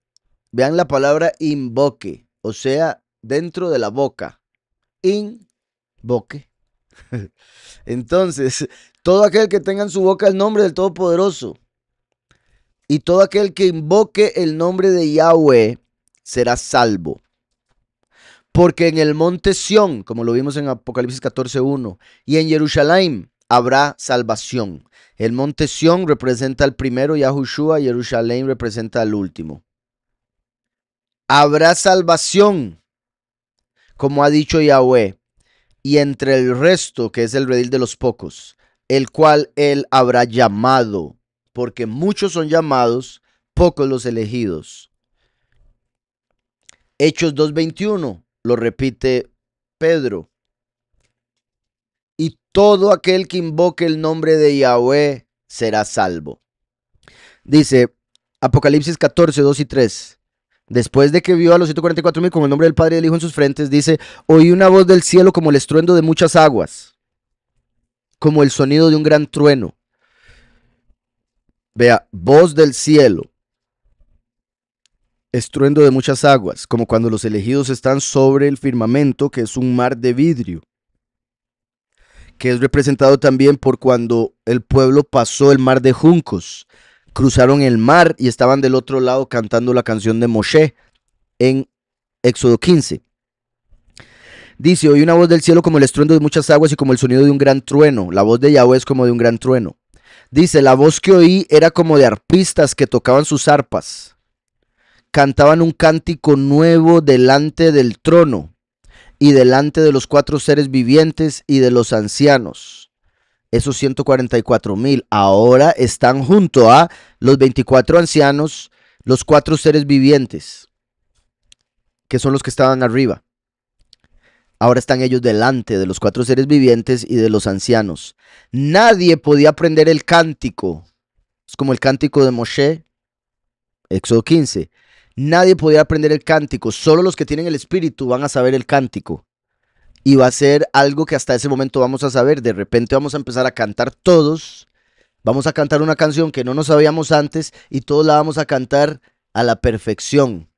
vean la palabra invoque, o sea, dentro de la boca, invoque. Entonces, todo aquel que tenga en su boca el nombre del Todopoderoso y todo aquel que invoque el nombre de Yahweh será salvo. Porque en el monte Sión, como lo vimos en Apocalipsis 14:1, y en Jerusalén habrá salvación. El monte Sión representa al primero, Yahushua, y Jerusalén representa al último. Habrá salvación, como ha dicho Yahweh, y entre el resto, que es el redil de los pocos, el cual él habrá llamado, porque muchos son llamados, pocos los elegidos. Hechos 2:21, lo repite Pedro. Y todo aquel que invoque el nombre de Yahweh será salvo. Dice Apocalipsis 14:2 y 3. Después de que vio a los 144,000 con el nombre del Padre y del Hijo en sus frentes, dice, oí una voz del cielo como el estruendo de muchas aguas, como el sonido de un gran trueno. Vea, voz del cielo, estruendo de muchas aguas, como cuando los elegidos están sobre el firmamento, que es un mar de vidrio, que es representado también por cuando el pueblo pasó el mar de juncos, cruzaron el mar y estaban del otro lado cantando la canción de Moshe en Éxodo 15. Dice, oí una voz del cielo como el estruendo de muchas aguas y como el sonido de un gran trueno. La voz de Yahweh es como de un gran trueno. Dice, la voz que oí era como de arpistas que tocaban sus arpas. Cantaban un cántico nuevo delante del trono y delante de los 4 seres vivientes y de los ancianos. Esos 144,000 ahora están junto a los 24 ancianos, los 4 seres vivientes, que son los que estaban arriba. Ahora están ellos delante de los 4 seres vivientes y de los ancianos. Nadie podía aprender el cántico. Es como el cántico de Moshe, Éxodo 15. Nadie podía aprender el cántico. Solo los que tienen el espíritu van a saber el cántico. Y va a ser algo que hasta ese momento vamos a saber. De repente vamos a empezar a cantar todos. Vamos a cantar una canción que no nos sabíamos antes y todos la vamos a cantar a la perfección.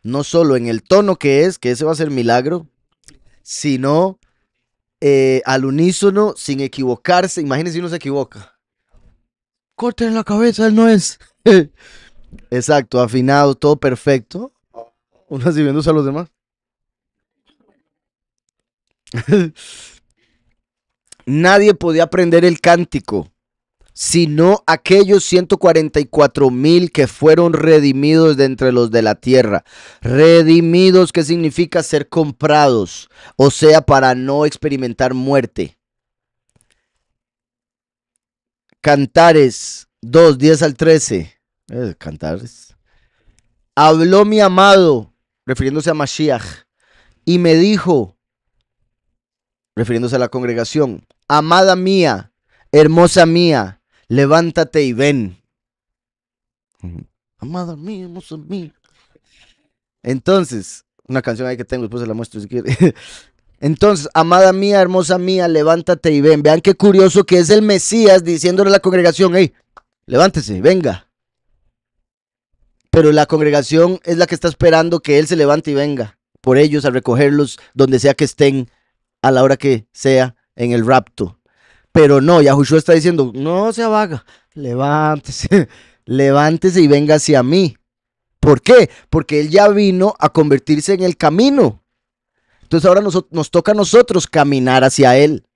No solo en el tono que ese va a ser milagro, sino al unísono, sin equivocarse. Imagínense si uno se equivoca. Corten la cabeza, él no es. Exacto, afinado, todo perfecto. Uno así viéndose a los demás. Nadie podía aprender el cántico, sino aquellos 144,000 que fueron redimidos de entre los de la tierra. Redimidos, ¿qué significa? Ser comprados, o sea, para no experimentar muerte. Cantares 2:10 al 13. Cantares. Habló mi amado, refiriéndose a Mashiach, y me dijo, refiriéndose a la congregación, amada mía, hermosa mía, levántate y ven. Amada mía, hermosa mía. Entonces, una canción ahí que tengo, después se la muestro si quiere. Entonces, amada mía, hermosa mía, levántate y ven. Vean qué curioso que es el Mesías diciéndole a la congregación, hey, levántese, venga. Pero la congregación es la que está esperando que él se levante y venga por ellos a recogerlos donde sea que estén, a la hora que sea, en el rapto. Pero no, Yahushua está diciendo, no se vaga, levántese, levántese y venga hacia mí. ¿Por qué? Porque él ya vino a convertirse en el camino. Entonces ahora nos toca a nosotros caminar hacia él.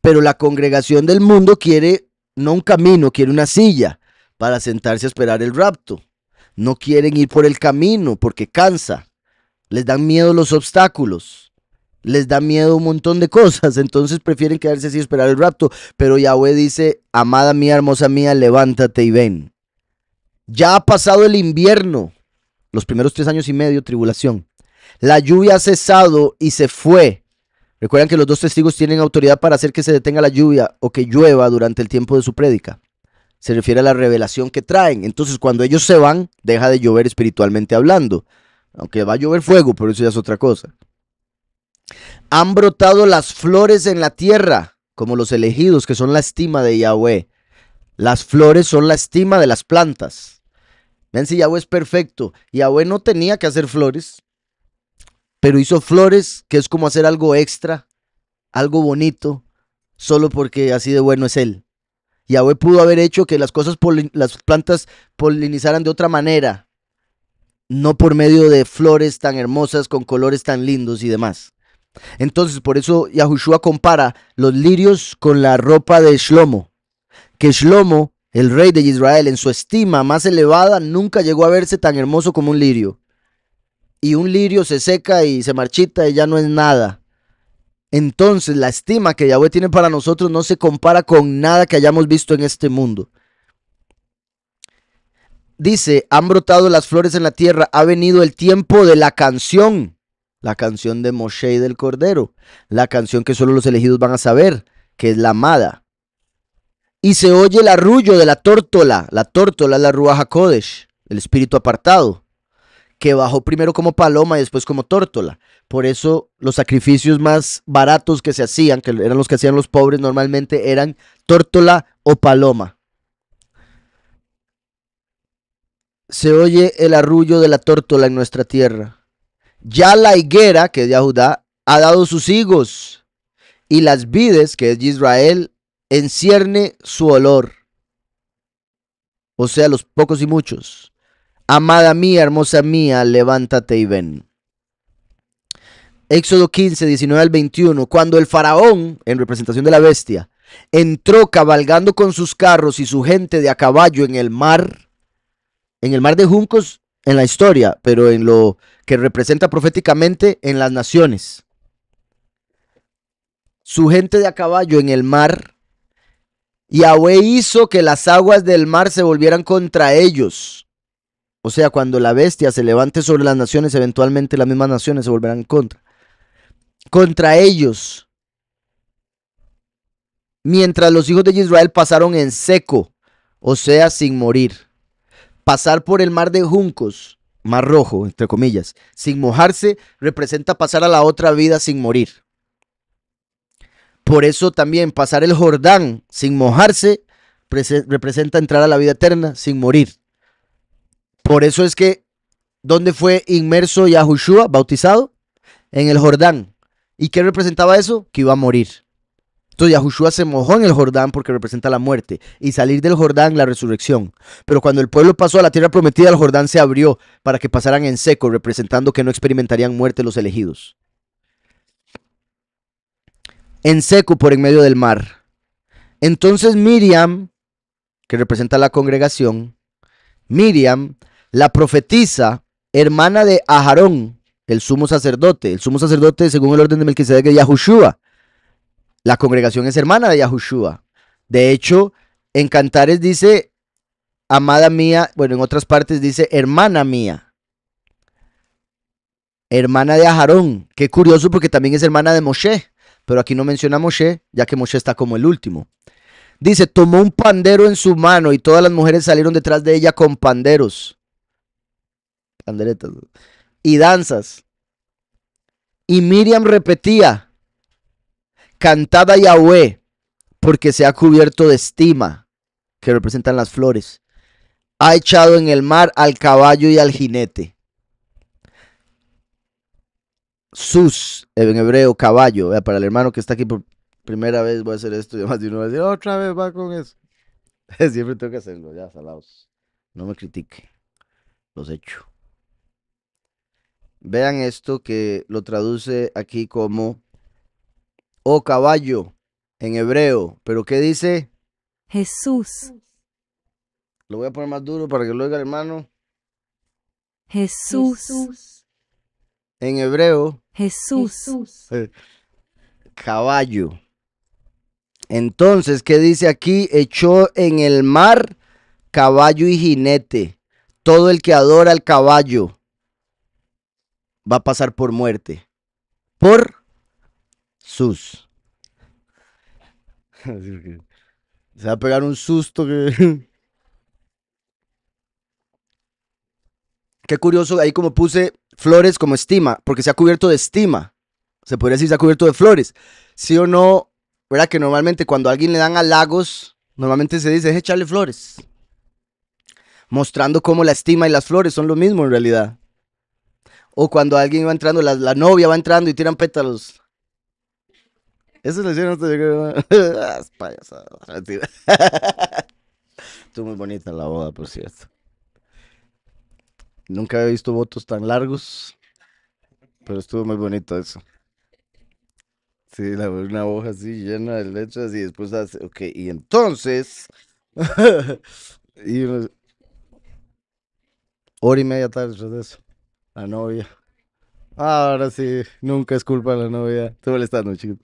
Pero la congregación del mundo quiere no un camino, quiere una silla para sentarse a esperar el rapto. No quieren ir por el camino porque cansa. Les dan miedo los obstáculos. Les da miedo un montón de cosas. Entonces prefieren quedarse así y esperar el rapto. Pero Yahweh dice, amada mía, hermosa mía, levántate y ven. Ya ha pasado el invierno, los primeros 3 años y medio, tribulación. La lluvia ha cesado y se fue. Recuerdan que los dos testigos tienen autoridad para hacer que se detenga la lluvia o que llueva durante el tiempo de su prédica. Se refiere a la revelación que traen. Entonces, cuando ellos se van, deja de llover espiritualmente hablando. Aunque va a llover fuego, pero eso ya es otra cosa. Han brotado las flores en la tierra, como los elegidos, que son la estima de Yahweh. Las flores son la estima de las plantas. Vean si Yahweh es perfecto. Yahweh no tenía que hacer flores, pero hizo flores, que es como hacer algo extra, algo bonito, solo porque así de bueno es Él. Yahweh pudo haber hecho que las plantas polinizaran de otra manera, no por medio de flores tan hermosas, con colores tan lindos y demás. Entonces, por eso Yahushua compara los lirios con la ropa de Shlomo, que Shlomo, el rey de Israel, en su estima más elevada, nunca llegó a verse tan hermoso como un lirio. Y un lirio se seca y se marchita y ya no es nada. Entonces, la estima que Yahweh tiene para nosotros no se compara con nada que hayamos visto en este mundo. Dice, han brotado las flores en la tierra, ha venido el tiempo de la canción de Moshe y del Cordero, la canción que solo los elegidos van a saber, que es la amada. Y se oye el arrullo de la tórtola es la Ruach HaKodesh, el espíritu apartado, que bajó primero como paloma y después como tórtola. Por eso los sacrificios más baratos que se hacían, que eran los que hacían los pobres normalmente, eran tórtola o paloma. Se oye el arrullo de la tórtola en nuestra tierra. Ya la higuera, que es de Judá, ha dado sus higos, y las vides, que es de Israel, encierne su olor. O sea, los pocos y muchos. Amada mía, hermosa mía, levántate y ven. Éxodo 15, 19 al 21. Cuando el faraón, en representación de la bestia, entró cabalgando con sus carros y su gente de a caballo en el mar de juncos en la historia, pero en lo que representa proféticamente en las naciones. Su gente de a caballo en el mar, Yahweh hizo que las aguas del mar se volvieran contra ellos. O sea, cuando la bestia se levante sobre las naciones, eventualmente las mismas naciones se volverán contra ellos. Mientras los hijos de Israel pasaron en seco, o sea, sin morir. Pasar por el mar de juncos, mar rojo, entre comillas, sin mojarse, representa pasar a la otra vida sin morir. Por eso también pasar el Jordán sin mojarse representa entrar a la vida eterna sin morir. Por eso es que, ¿dónde fue inmerso Yahushua, bautizado? En el Jordán. ¿Y qué representaba eso? Que iba a morir. Entonces Yahushua se mojó en el Jordán porque representa la muerte, y salir del Jordán la resurrección. Pero cuando el pueblo pasó a la tierra prometida, el Jordán se abrió para que pasaran en seco, representando que no experimentarían muerte los elegidos. En seco por en medio del mar. Entonces Miriam, que representa la congregación, Miriam, la profetisa, hermana de Aarón, el sumo sacerdote según el orden de Melquisedec de Yahushua. La congregación es hermana de Yahushua. De hecho, en Cantares dice, amada mía, bueno, en otras partes dice, hermana mía. Hermana de Aarón. Qué curioso porque también es hermana de Moshe. Pero aquí no menciona a Moshe, ya que Moshe está como el último. Dice, tomó un pandero en su mano y todas las mujeres salieron detrás de ella con panderos. Panderetas. Y danzas. Y Miriam repetía, cantad a Yahweh, porque se ha cubierto de estima, que representan las flores. Ha echado en el mar al caballo y al jinete. Sus, en hebreo, caballo. Para el hermano que está aquí por primera vez voy a hacer esto y más de uno va a decir, otra vez va con eso. Siempre tengo que hacerlo, ya, salados. No me critique. Los echo. Vean esto que lo traduce aquí como oh caballo en hebreo. ¿Pero qué dice? Jesús. Lo voy a poner más duro para que lo oiga el hermano. Jesús. En hebreo. Jesús. Caballo. Entonces, ¿qué dice aquí? Echó en el mar caballo y jinete. Todo el que adora al caballo va a pasar por muerte. Por sus. Se va a pegar un susto que... Qué curioso, ahí como puse flores como estima, porque se ha cubierto de estima. Se podría decir se ha cubierto de flores. ¿Sí o no? ¿Verdad? Que normalmente cuando a alguien le dan halagos, normalmente se dice, es echarle flores. Mostrando cómo la estima y las flores son lo mismo en realidad. O cuando alguien va entrando, la novia va entrando y tiran pétalos. Eso lo hicieron hasta payasada. Estuvo muy bonita la boda, por cierto. Nunca había visto votos tan largos, pero estuvo muy bonito eso. Sí, una hoja así llena de letras y después hace, ok, y entonces, y hora y media tarde después de eso, la novia. Ahora sí, nunca es culpa de la novia. Estoy molestando, chicos.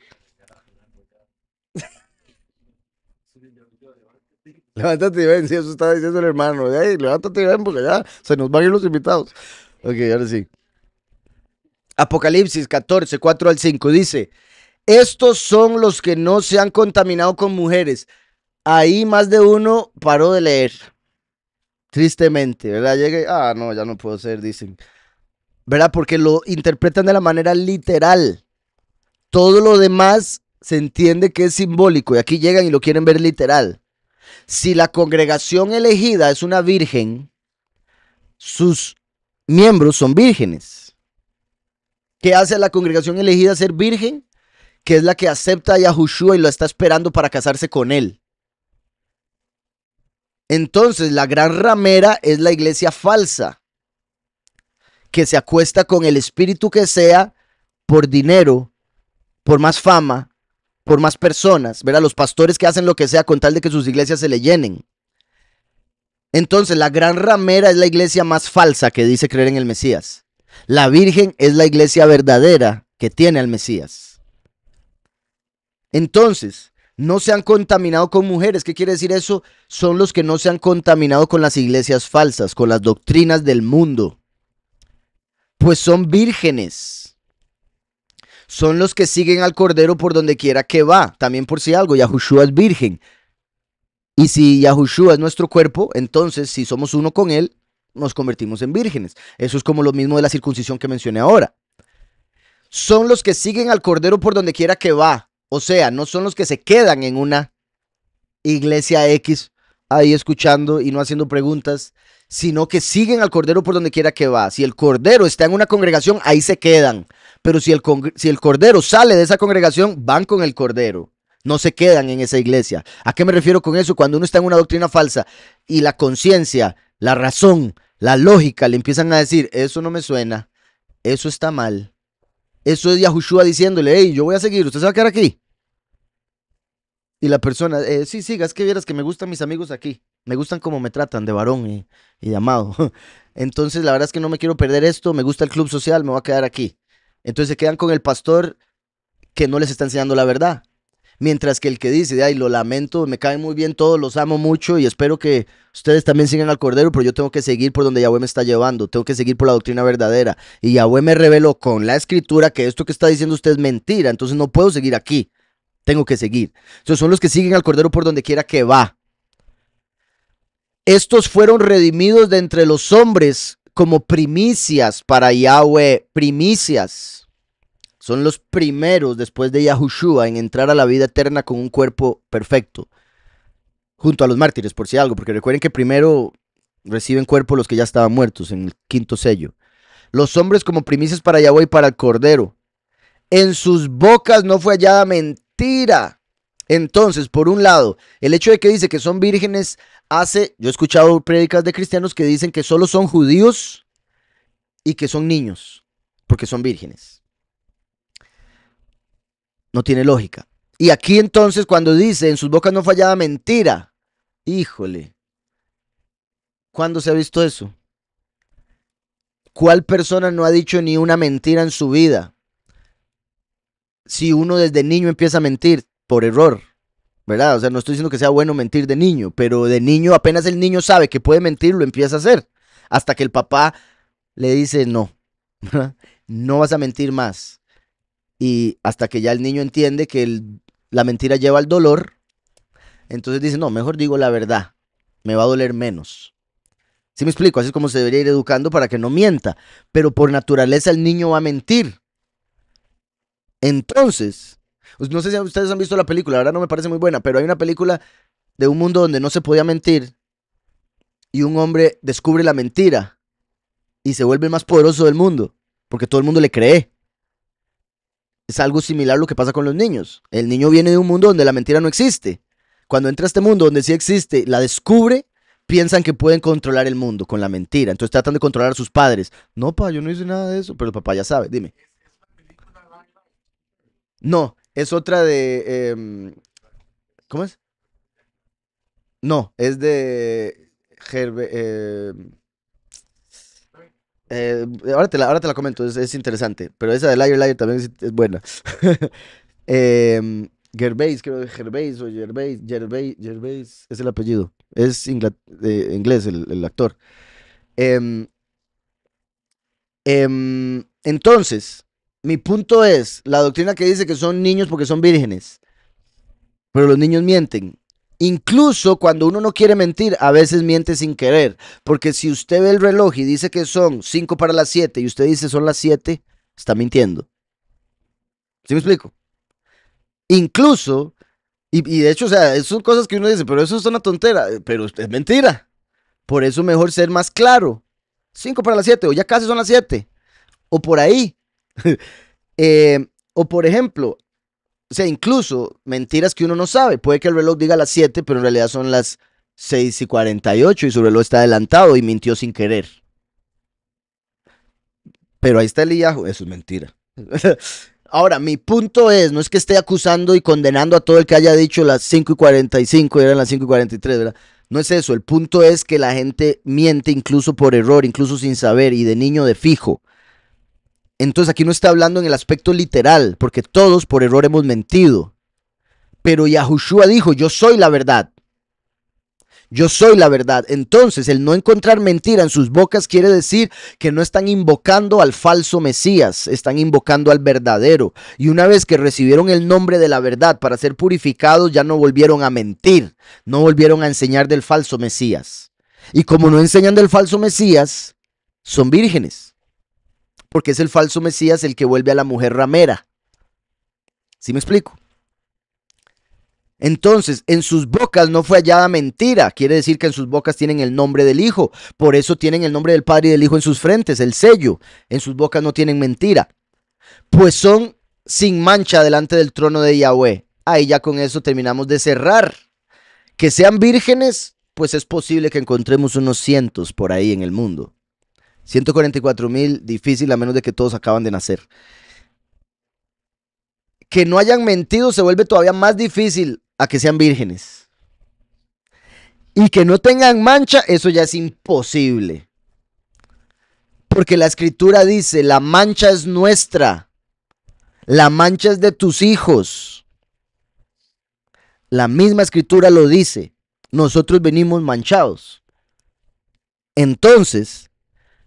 Levántate y ven, sí, eso estaba diciendo el hermano. Hey, levántate y ven porque ya se nos van a ir los invitados. Ok, ahora sí. Apocalipsis 14, 4 al 5 dice, estos son los que no se han contaminado con mujeres. Ahí más de uno paró de leer. Tristemente, ¿verdad? Llegué, no, ya no puedo ser, dicen. ¿Verdad? Porque lo interpretan de la manera literal. Todo lo demás se entiende que es simbólico y aquí llegan y lo quieren ver literal. Si la congregación elegida es una virgen, sus miembros son vírgenes. ¿Qué hace a la congregación elegida ser virgen? Que es la que acepta a Yahushua y lo está esperando para casarse con él. Entonces, la gran ramera es la iglesia falsa, que se acuesta con el espíritu que sea por dinero, por más fama, por más personas, ¿verdad? Los pastores que hacen lo que sea con tal de que sus iglesias se le llenen. Entonces, la gran ramera es la iglesia más falsa que dice creer en el Mesías. La virgen es la iglesia verdadera que tiene al Mesías. Entonces, no se han contaminado con mujeres. ¿Qué quiere decir eso? Son los que no se han contaminado con las iglesias falsas, con las doctrinas del mundo. Pues son vírgenes. Son los que siguen al Cordero por donde quiera que va. También por si algo, Yahushua es virgen. Y si Yahushua es nuestro cuerpo, entonces si somos uno con él, nos convertimos en vírgenes. Eso es como lo mismo de la circuncisión que mencioné ahora. Son los que siguen al Cordero por donde quiera que va. O sea, no son los que se quedan en una iglesia X ahí escuchando y no haciendo preguntas, sino que siguen al Cordero por donde quiera que va. Si el Cordero está en una congregación, ahí se quedan. Pero si el Cordero sale de esa congregación, van con el Cordero. No se quedan en esa iglesia. ¿A qué me refiero con eso? Cuando uno está en una doctrina falsa y la conciencia, la razón, la lógica le empiezan a decir, eso no me suena, eso está mal. Eso es Yahushua diciéndole, hey, yo voy a seguir, ¿usted se va a quedar aquí? Y la persona, sí, siga, es que vieras que me gustan mis amigos aquí. Me gustan como me tratan de varón y de amado. Entonces, la verdad es que no me quiero perder esto, me gusta el club social, me voy a quedar aquí. Entonces se quedan con el pastor que no les está enseñando la verdad. Mientras que el que dice, ay, lo lamento, me caen muy bien todos, los amo mucho y espero que ustedes también sigan al Cordero, pero yo tengo que seguir por donde Yahweh me está llevando, tengo que seguir por la doctrina verdadera. Y Yahweh me reveló con la escritura que esto que está diciendo usted es mentira, entonces no puedo seguir aquí, tengo que seguir. Entonces son los que siguen al Cordero por donde quiera que va. Estos fueron redimidos de entre los hombres como primicias para Yahweh, primicias. Son los primeros después de Yahushua en entrar a la vida eterna con un cuerpo perfecto. Junto a los mártires, por si algo, porque recuerden que primero reciben cuerpo los que ya estaban muertos en el quinto sello. Los hombres como primicias para Yahweh y para el Cordero. En sus bocas no fue hallada mentira. Entonces, por un lado, el hecho de que dice que son vírgenes yo he escuchado prédicas de cristianos que dicen que solo son judíos y que son niños, porque son vírgenes. No tiene lógica. Y aquí entonces cuando dice, en sus bocas no fallaba mentira, híjole, ¿cuándo se ha visto eso? ¿Cuál persona no ha dicho ni una mentira en su vida? Si uno desde niño empieza a mentir por error, ¿verdad? O sea, no estoy diciendo que sea bueno mentir de niño, pero de niño apenas el niño sabe que puede mentir, lo empieza a hacer. hasta que el papá le dice no, no vas a mentir más. Y hasta que ya el niño entiende que la mentira lleva al dolor, entonces dice, no, mejor digo la verdad, me va a doler menos. ¿Sí me explico? Así es como se debería ir educando para que no mienta. Pero por naturaleza el niño va a mentir. Entonces, pues no sé si ustedes han visto la película, la verdad no me parece muy buena, pero hay una película de un mundo donde no se podía mentir y un hombre descubre la mentira y se vuelve el más poderoso del mundo, porque todo el mundo le cree. Es algo similar a lo que pasa con los niños. El niño viene de un mundo donde la mentira no existe. Cuando entra a este mundo donde sí existe, la descubre, piensan que pueden controlar el mundo con la mentira. Entonces tratan de controlar a sus padres. No, pa, yo no hice nada de eso, pero el papá ya sabe, dime. No, es otra de... ¿cómo es? No, es de... Herbe, ahora te la comento, es interesante. Pero esa de Liar Liar también es buena. Gervais, creo que Gervais o Gervais es el apellido. Es inglés el actor. Em, entonces, mi punto es, la doctrina que dice que son niños porque son vírgenes, pero los niños mienten. Incluso cuando uno no quiere mentir, a veces miente sin querer. Porque si usted ve el reloj y dice que son 5 para las 7 y usted dice son las 7, está mintiendo. ¿Sí me explico? Incluso, y de hecho, o sea, son cosas que uno dice, pero eso es una tontera, pero es mentira. Por eso mejor ser más claro. 5 para las 7 o ya casi son las 7 o por ahí. O por ejemplo, o sea, incluso mentiras que uno no sabe. Puede que el reloj diga las 7 pero en realidad son las 6:48 y su reloj está adelantado y mintió sin querer. Pero ahí está el hijo, eso es mentira. Ahora, mi punto es, no es que esté acusando y condenando a todo el que haya dicho las 5:45 y eran las 5:43, ¿verdad? No es eso, el punto es que la gente miente incluso por error, incluso sin saber y de niño de fijo. Entonces aquí no está hablando en el aspecto literal, porque todos por error hemos mentido. Pero Yahushua dijo, yo soy la verdad. Yo soy la verdad. Entonces, el no encontrar mentira en sus bocas quiere decir que no están invocando al falso Mesías, están invocando al verdadero. Y una vez que recibieron el nombre de la verdad para ser purificados, ya no volvieron a mentir, no volvieron a enseñar del falso Mesías. Y como no enseñan del falso Mesías, son vírgenes. Porque es el falso Mesías el que vuelve a la mujer ramera. ¿Sí me explico? Entonces, en sus bocas no fue hallada mentira. Quiere decir que en sus bocas tienen el nombre del Hijo. Por eso tienen el nombre del Padre y del Hijo en sus frentes, el sello. En sus bocas no tienen mentira. Pues son sin mancha delante del trono de Yahweh. Ahí ya con eso terminamos de cerrar. Que sean vírgenes, pues es posible que encontremos unos cientos por ahí en el mundo. 144,000, difícil a menos de que todos acaban de nacer. Que no hayan mentido se vuelve todavía más difícil a que sean vírgenes. Y que no tengan mancha, eso ya es imposible. Porque la escritura dice, la mancha es nuestra. La mancha es de tus hijos. La misma escritura lo dice. Nosotros venimos manchados. Entonces,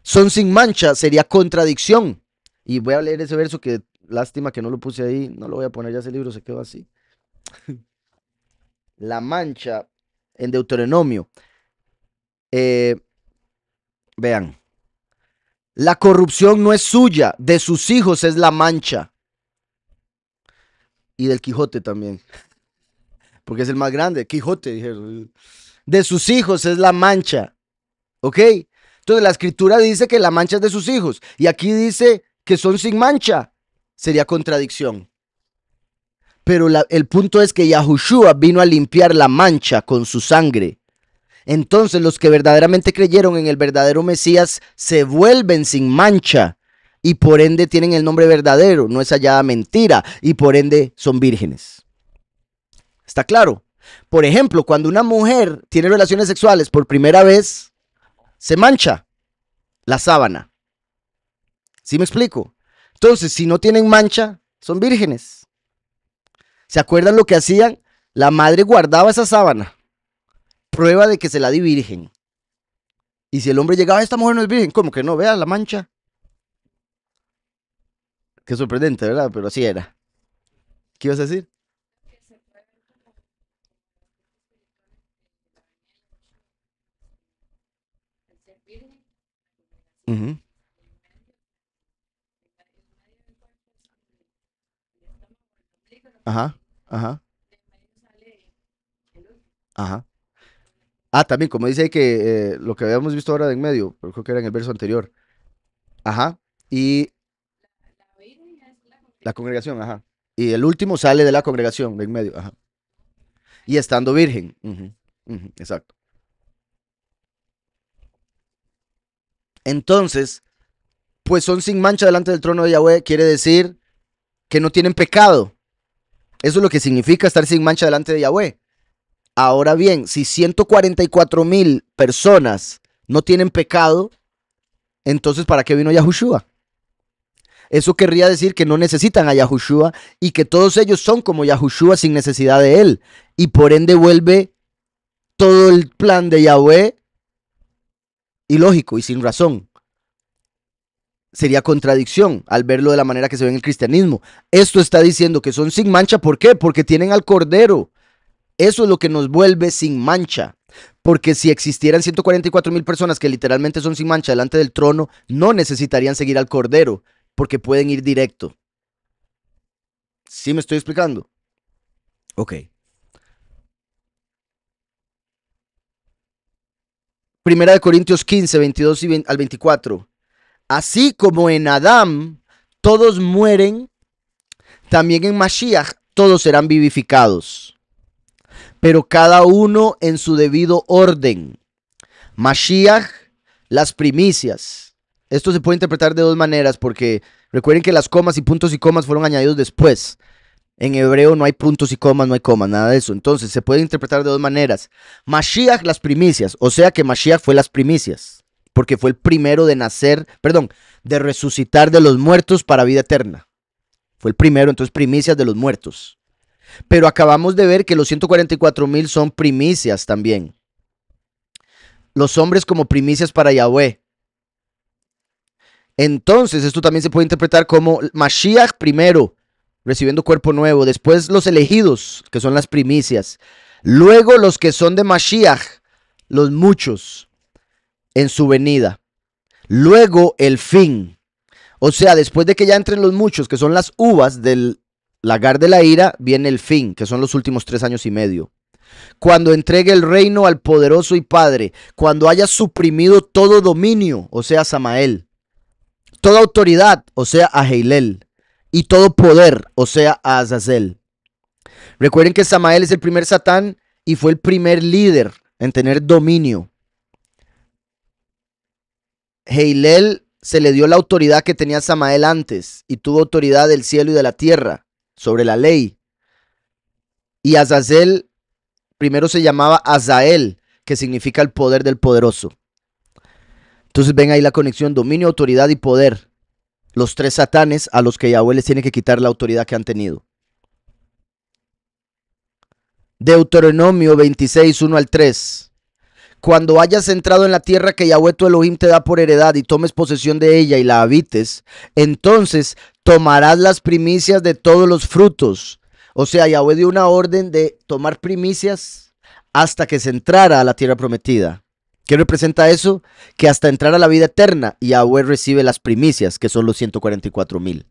son sin mancha, sería contradicción. Y voy a leer ese verso que lástima que no lo puse ahí. No lo voy a poner, ya ese libro se quedó así. La mancha en Deuteronomio. Vean. La corrupción no es suya, de sus hijos es la mancha. Y del Quijote también. Porque es el más grande. Quijote, dijeron. De sus hijos es la mancha. ¿Ok? Entonces la escritura dice que la mancha es de sus hijos. Y aquí dice que son sin mancha. Sería contradicción. Pero el punto es que Yahushua vino a limpiar la mancha con su sangre. Entonces los que verdaderamente creyeron en el verdadero Mesías se vuelven sin mancha y por ende tienen el nombre verdadero, no es hallada mentira y por ende son vírgenes. ¿Está claro? Por ejemplo, cuando una mujer tiene relaciones sexuales por primera vez, se mancha la sábana. ¿Sí me explico? Entonces, si no tienen mancha, son vírgenes. ¿Se acuerdan lo que hacían? La madre guardaba esa sábana. Prueba de que se la di virgen. Y si el hombre llegaba, esta mujer no es virgen, ¿cómo que no? Vea la mancha. Qué sorprendente, ¿verdad? Pero así era. ¿Qué ibas a decir? Ujú. Ajá, ajá, ajá. Ah, también, como dice ahí que lo que habíamos visto ahora de en medio, pero creo que era en el verso anterior. Ajá. Y la congregación, ajá. Y el último sale de la congregación, de en medio, ajá. Y estando virgen. Ujú, ujú, exacto. Entonces, pues son sin mancha delante del trono de Yahweh, quiere decir que no tienen pecado. Eso es lo que significa estar sin mancha delante de Yahweh. Ahora bien, si 144,000 personas no tienen pecado, entonces ¿para qué vino Yahushua? Eso querría decir que no necesitan a Yahushua y que todos ellos son como Yahushua sin necesidad de él. Y por ende vuelve todo el plan de Yahweh ilógico y sin razón. Sería contradicción al verlo de la manera que se ve en el cristianismo. Esto está diciendo que son sin mancha. ¿Por qué? Porque tienen al Cordero. Eso es lo que nos vuelve sin mancha. Porque si existieran 144,000 personas que literalmente son sin mancha delante del trono, no necesitarían seguir al Cordero, porque pueden ir directo. ¿Sí me estoy explicando? Ok. Primera de Corintios 15, 22 y 20 al 24. Así como en Adán todos mueren, también en Mashiach todos serán vivificados, pero cada uno en su debido orden. Mashiach, las primicias. Esto se puede interpretar de dos maneras porque recuerden que las comas y puntos y comas fueron añadidos después. En hebreo no hay puntos y comas, no hay comas, nada de eso. Entonces se puede interpretar de dos maneras. Mashiach, las primicias. O sea que Mashiach fue las primicias. Porque fue el primero de nacer, perdón, de resucitar de los muertos para vida eterna. Fue el primero, entonces primicias de los muertos. Pero acabamos de ver que los 144,000 son primicias también. Los hombres como primicias para Yahweh. Entonces, esto también se puede interpretar como Mashiach primero, recibiendo cuerpo nuevo, después los elegidos, que son las primicias, luego los que son de Mashiach, los muchos, en su venida, luego el fin. O sea, después de que ya entren los muchos, que son las uvas del lagar de la ira, viene el fin, que son los últimos 3 años y medio. Cuando entregue el reino al poderoso y Padre, cuando haya suprimido todo dominio, o sea, Samael, toda autoridad, o sea, a Heilel, y todo poder, o sea, a Azazel. Recuerden que Samael es el primer Satán y fue el primer líder en tener dominio. Heilel se le dio la autoridad que tenía Samael antes y tuvo autoridad del cielo y de la tierra sobre la ley. Y Azazel primero se llamaba Azael, que significa el poder del poderoso. Entonces ven ahí la conexión, dominio, autoridad y poder. Los tres satanes a los que Yahweh les tiene que quitar la autoridad que han tenido. Deuteronomio 26, 1 al 3. Cuando hayas entrado en la tierra que Yahweh tu Elohim te da por heredad y tomes posesión de ella y la habites, entonces tomarás las primicias de todos los frutos. O sea, Yahweh dio una orden de tomar primicias hasta que se entrara a la tierra prometida. ¿Qué representa eso? Que hasta entrar a la vida eterna, Yahweh recibe las primicias, que son los 144,000.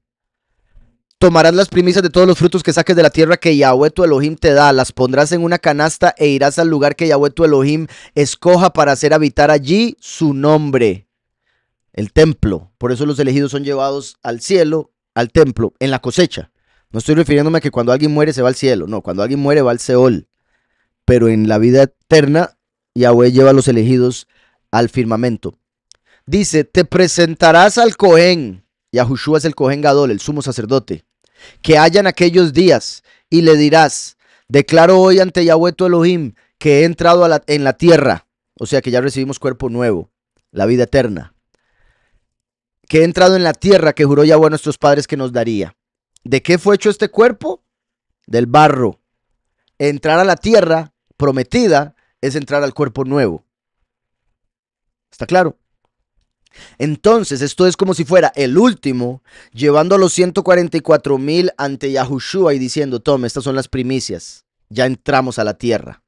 Tomarás las primicias de todos los frutos que saques de la tierra que Yahweh tu Elohim te da, las pondrás en una canasta e irás al lugar que Yahweh tu Elohim escoja para hacer habitar allí su nombre, el templo. Por eso los elegidos son llevados al cielo, al templo, en la cosecha. No estoy refiriéndome a que cuando alguien muere se va al cielo, no, cuando alguien muere va al Seol. Pero en la vida eterna, Yahweh lleva a los elegidos al firmamento. Dice, te presentarás al Cohen. Yahushua es el Cohen Gadol, el sumo sacerdote, que hayan aquellos días, y le dirás, declaro hoy ante Yahweh tu Elohim que he entrado en la tierra, o sea que ya recibimos cuerpo nuevo, la vida eterna, que he entrado en la tierra que juró Yahweh a nuestros padres que nos daría. ¿De qué fue hecho este cuerpo? Del barro. Entrar a la tierra prometida es entrar al cuerpo nuevo. ¿Está claro? Entonces, esto es como si fuera el último, llevando a los 144,000 ante Yahushua y diciendo, tome, estas son las primicias, ya entramos a la tierra.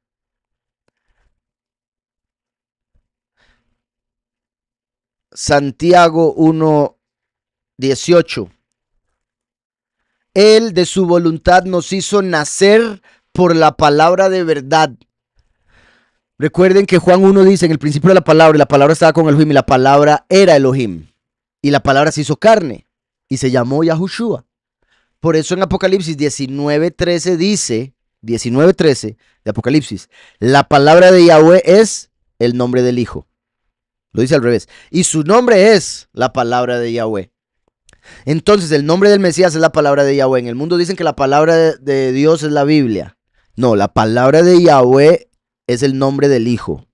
Santiago 1:18. Él de su voluntad nos hizo nacer por la palabra de verdad. Recuerden que Juan 1 dice, en el principio de la palabra, y la palabra estaba con Elohim, y la palabra era Elohim. Y la palabra se hizo carne, y se llamó Yahushua. Por eso en Apocalipsis 19:13 dice, 19:13 de Apocalipsis, la palabra de Yahweh es el nombre del Hijo. Lo dice al revés. Y su nombre es la palabra de Yahweh. Entonces el nombre del Mesías es la palabra de Yahweh. En el mundo dicen que la palabra de Dios es la Biblia. No, la palabra de Yahweh es el nombre del Hijo.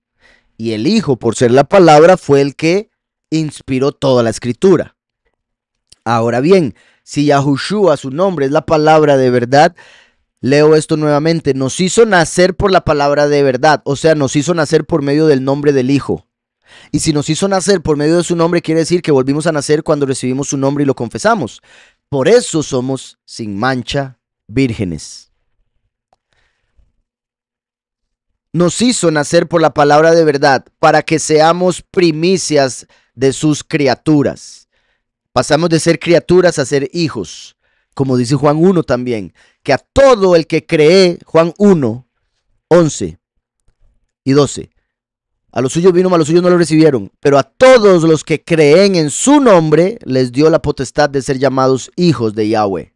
Y el Hijo, por ser la palabra, fue el que inspiró toda la escritura. Ahora bien, si Yahushua, su nombre, es la palabra de verdad, leo esto nuevamente, nos hizo nacer por la palabra de verdad, o sea, nos hizo nacer por medio del nombre del Hijo. Y si nos hizo nacer por medio de su nombre, quiere decir que volvimos a nacer cuando recibimos su nombre y lo confesamos. Por eso somos sin mancha, vírgenes. Nos hizo nacer por la palabra de verdad, para que seamos primicias de sus criaturas. Pasamos de ser criaturas a ser hijos, como dice Juan 1 también, que a todo el que cree, Juan 1:11 y 12, a los suyos vino, mas los suyos no lo recibieron, pero a todos los que creen en su nombre les dio la potestad de ser llamados hijos de Yahweh.